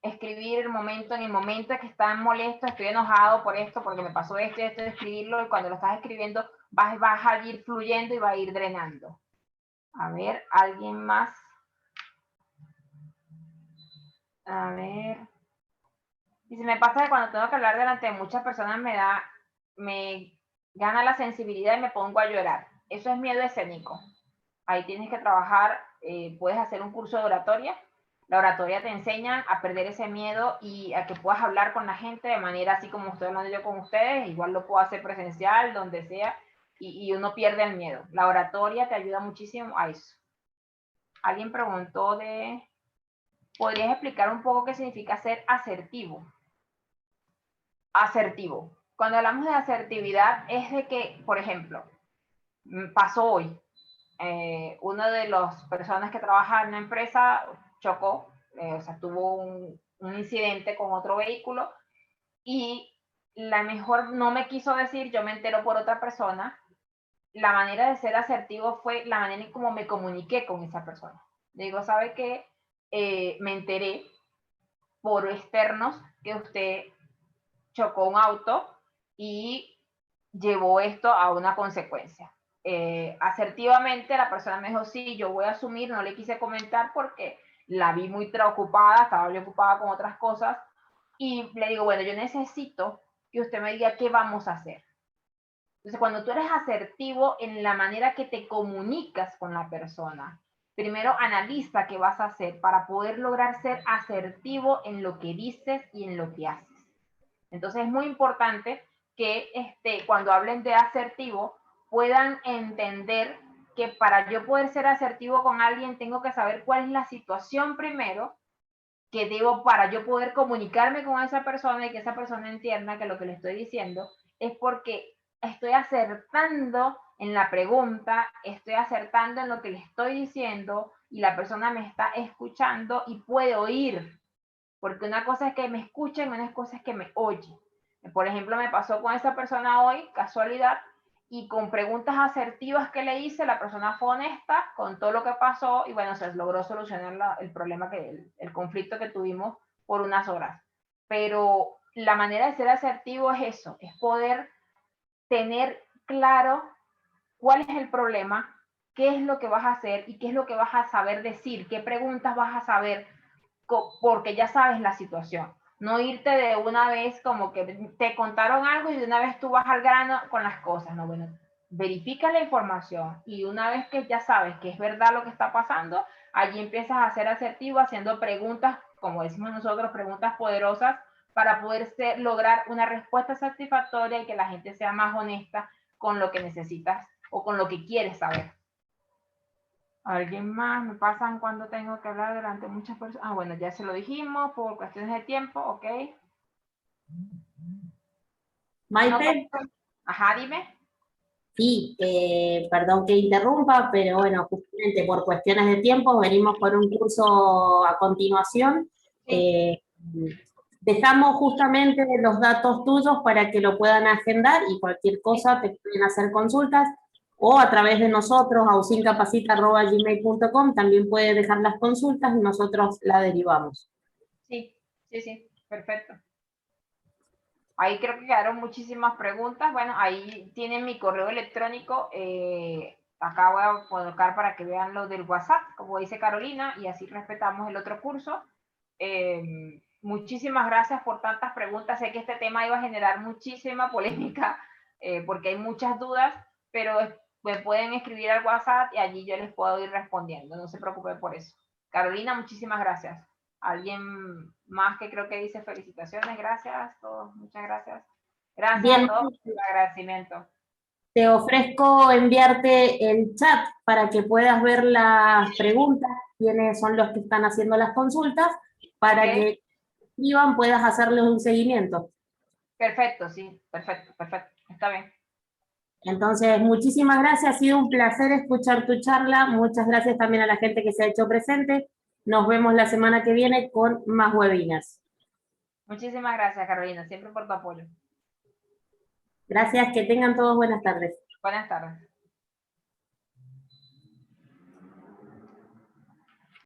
el momento, en el momento que están molestos, estoy enojado por esto, porque me pasó esto, escribirlo, y cuando lo estás escribiendo vas a ir fluyendo y va a ir drenando. A ver, ¿alguien más? A ver. Y se me pasa que cuando tengo que hablar delante de muchas personas me gana la sensibilidad y me pongo a llorar. Eso es miedo escénico. Ahí tienes que trabajar, puedes hacer un curso de oratoria. La oratoria te enseña a perder ese miedo y a que puedas hablar con la gente de manera así como estoy hablando yo con ustedes. Igual lo puedo hacer presencial, donde sea, y uno pierde el miedo. La oratoria te ayuda muchísimo a eso. Alguien preguntó ¿podrías explicar un poco qué significa ser asertivo? Asertivo. Cuando hablamos de asertividad es de que, por ejemplo, pasó hoy, una de las personas que trabaja en la empresa chocó, o sea, tuvo un incidente con otro vehículo, y la mejor no me quiso decir, yo me entero por otra persona. La manera de ser asertivo fue la manera en cómo me comuniqué con esa persona. Le digo, ¿sabe qué? Me enteré por externos que usted chocó un auto y llevó esto a una consecuencia. Asertivamente la persona me dijo, sí, yo voy a asumir, no le quise comentar porque la vi muy preocupada, estaba muy ocupada con otras cosas, y le digo, bueno, yo necesito que usted me diga qué vamos a hacer. Entonces, cuando tú eres asertivo en la manera que te comunicas con la persona, primero analiza qué vas a hacer para poder lograr ser asertivo en lo que dices y en lo que haces. Entonces es muy importante que cuando hablen de asertivo puedan entender que para yo poder ser asertivo con alguien tengo que saber cuál es la situación primero que debo para yo poder comunicarme con esa persona y que esa persona entienda que lo que le estoy diciendo es porque estoy acertando en la pregunta, estoy acertando en lo que le estoy diciendo y la persona me está escuchando y puede oír. Porque una cosa es que me escuchen, una cosa es que me oye. Por ejemplo, me pasó con esa persona hoy, casualidad, y con preguntas asertivas que le hice, la persona fue honesta con todo lo que pasó y bueno, se logró solucionar el problema, el conflicto que tuvimos por unas horas. Pero la manera de ser asertivo es eso, es poder tener claro cuál es el problema, qué es lo que vas a hacer y qué es lo que vas a saber decir, qué preguntas vas a saber, porque ya sabes la situación. No irte de una vez como que te contaron algo y de una vez tú vas al grano con las cosas. No, bueno, verifica la información y una vez que ya sabes que es verdad lo que está pasando, allí empiezas a ser asertivo haciendo preguntas, como decimos nosotros, preguntas poderosas para poder lograr una respuesta satisfactoria y que la gente sea más honesta con lo que necesitas o con lo que quieres saber. ¿Alguien más? ¿Me pasan cuando tengo que hablar delante de muchas personas? Ah, bueno, ya se lo dijimos, por cuestiones de tiempo, ok. Maite. No, ajá, dime. Sí, perdón que interrumpa, pero bueno, justamente por cuestiones de tiempo venimos con un curso a continuación. Sí. Dejamos justamente los datos tuyos para que lo puedan agendar y cualquier cosa te pueden hacer consultas o a través de nosotros, ausincapacita@gmail.com, también puede dejar las consultas y nosotros la derivamos. Sí, sí, sí. Perfecto. Ahí creo que quedaron muchísimas preguntas. Bueno, ahí tienen mi correo electrónico. Acá voy a colocar para que vean lo del WhatsApp, como dice Carolina, y así respetamos el otro curso. Muchísimas gracias por tantas preguntas. Sé que este tema iba a generar muchísima polémica porque hay muchas dudas, pero me pueden escribir al WhatsApp y allí yo les puedo ir respondiendo. No se preocupen por eso. Carolina, muchísimas gracias. Alguien más que creo que dice felicitaciones, gracias, todos, muchas gracias. Gracias Bien, a todos por el agradecimiento. te ofrezco enviarte el chat para que puedas ver las preguntas, quiénes son los que están haciendo las consultas, para que escriban, puedas hacerles un seguimiento. Perfecto, sí, perfecto, perfecto, está bien. Entonces, muchísimas gracias, ha sido un placer escuchar tu charla, muchas gracias también a la gente que se ha hecho presente, nos vemos la semana que viene con más webinars. Muchísimas gracias, Carolina, siempre por tu apoyo. Gracias, que tengan todos buenas tardes. Buenas tardes.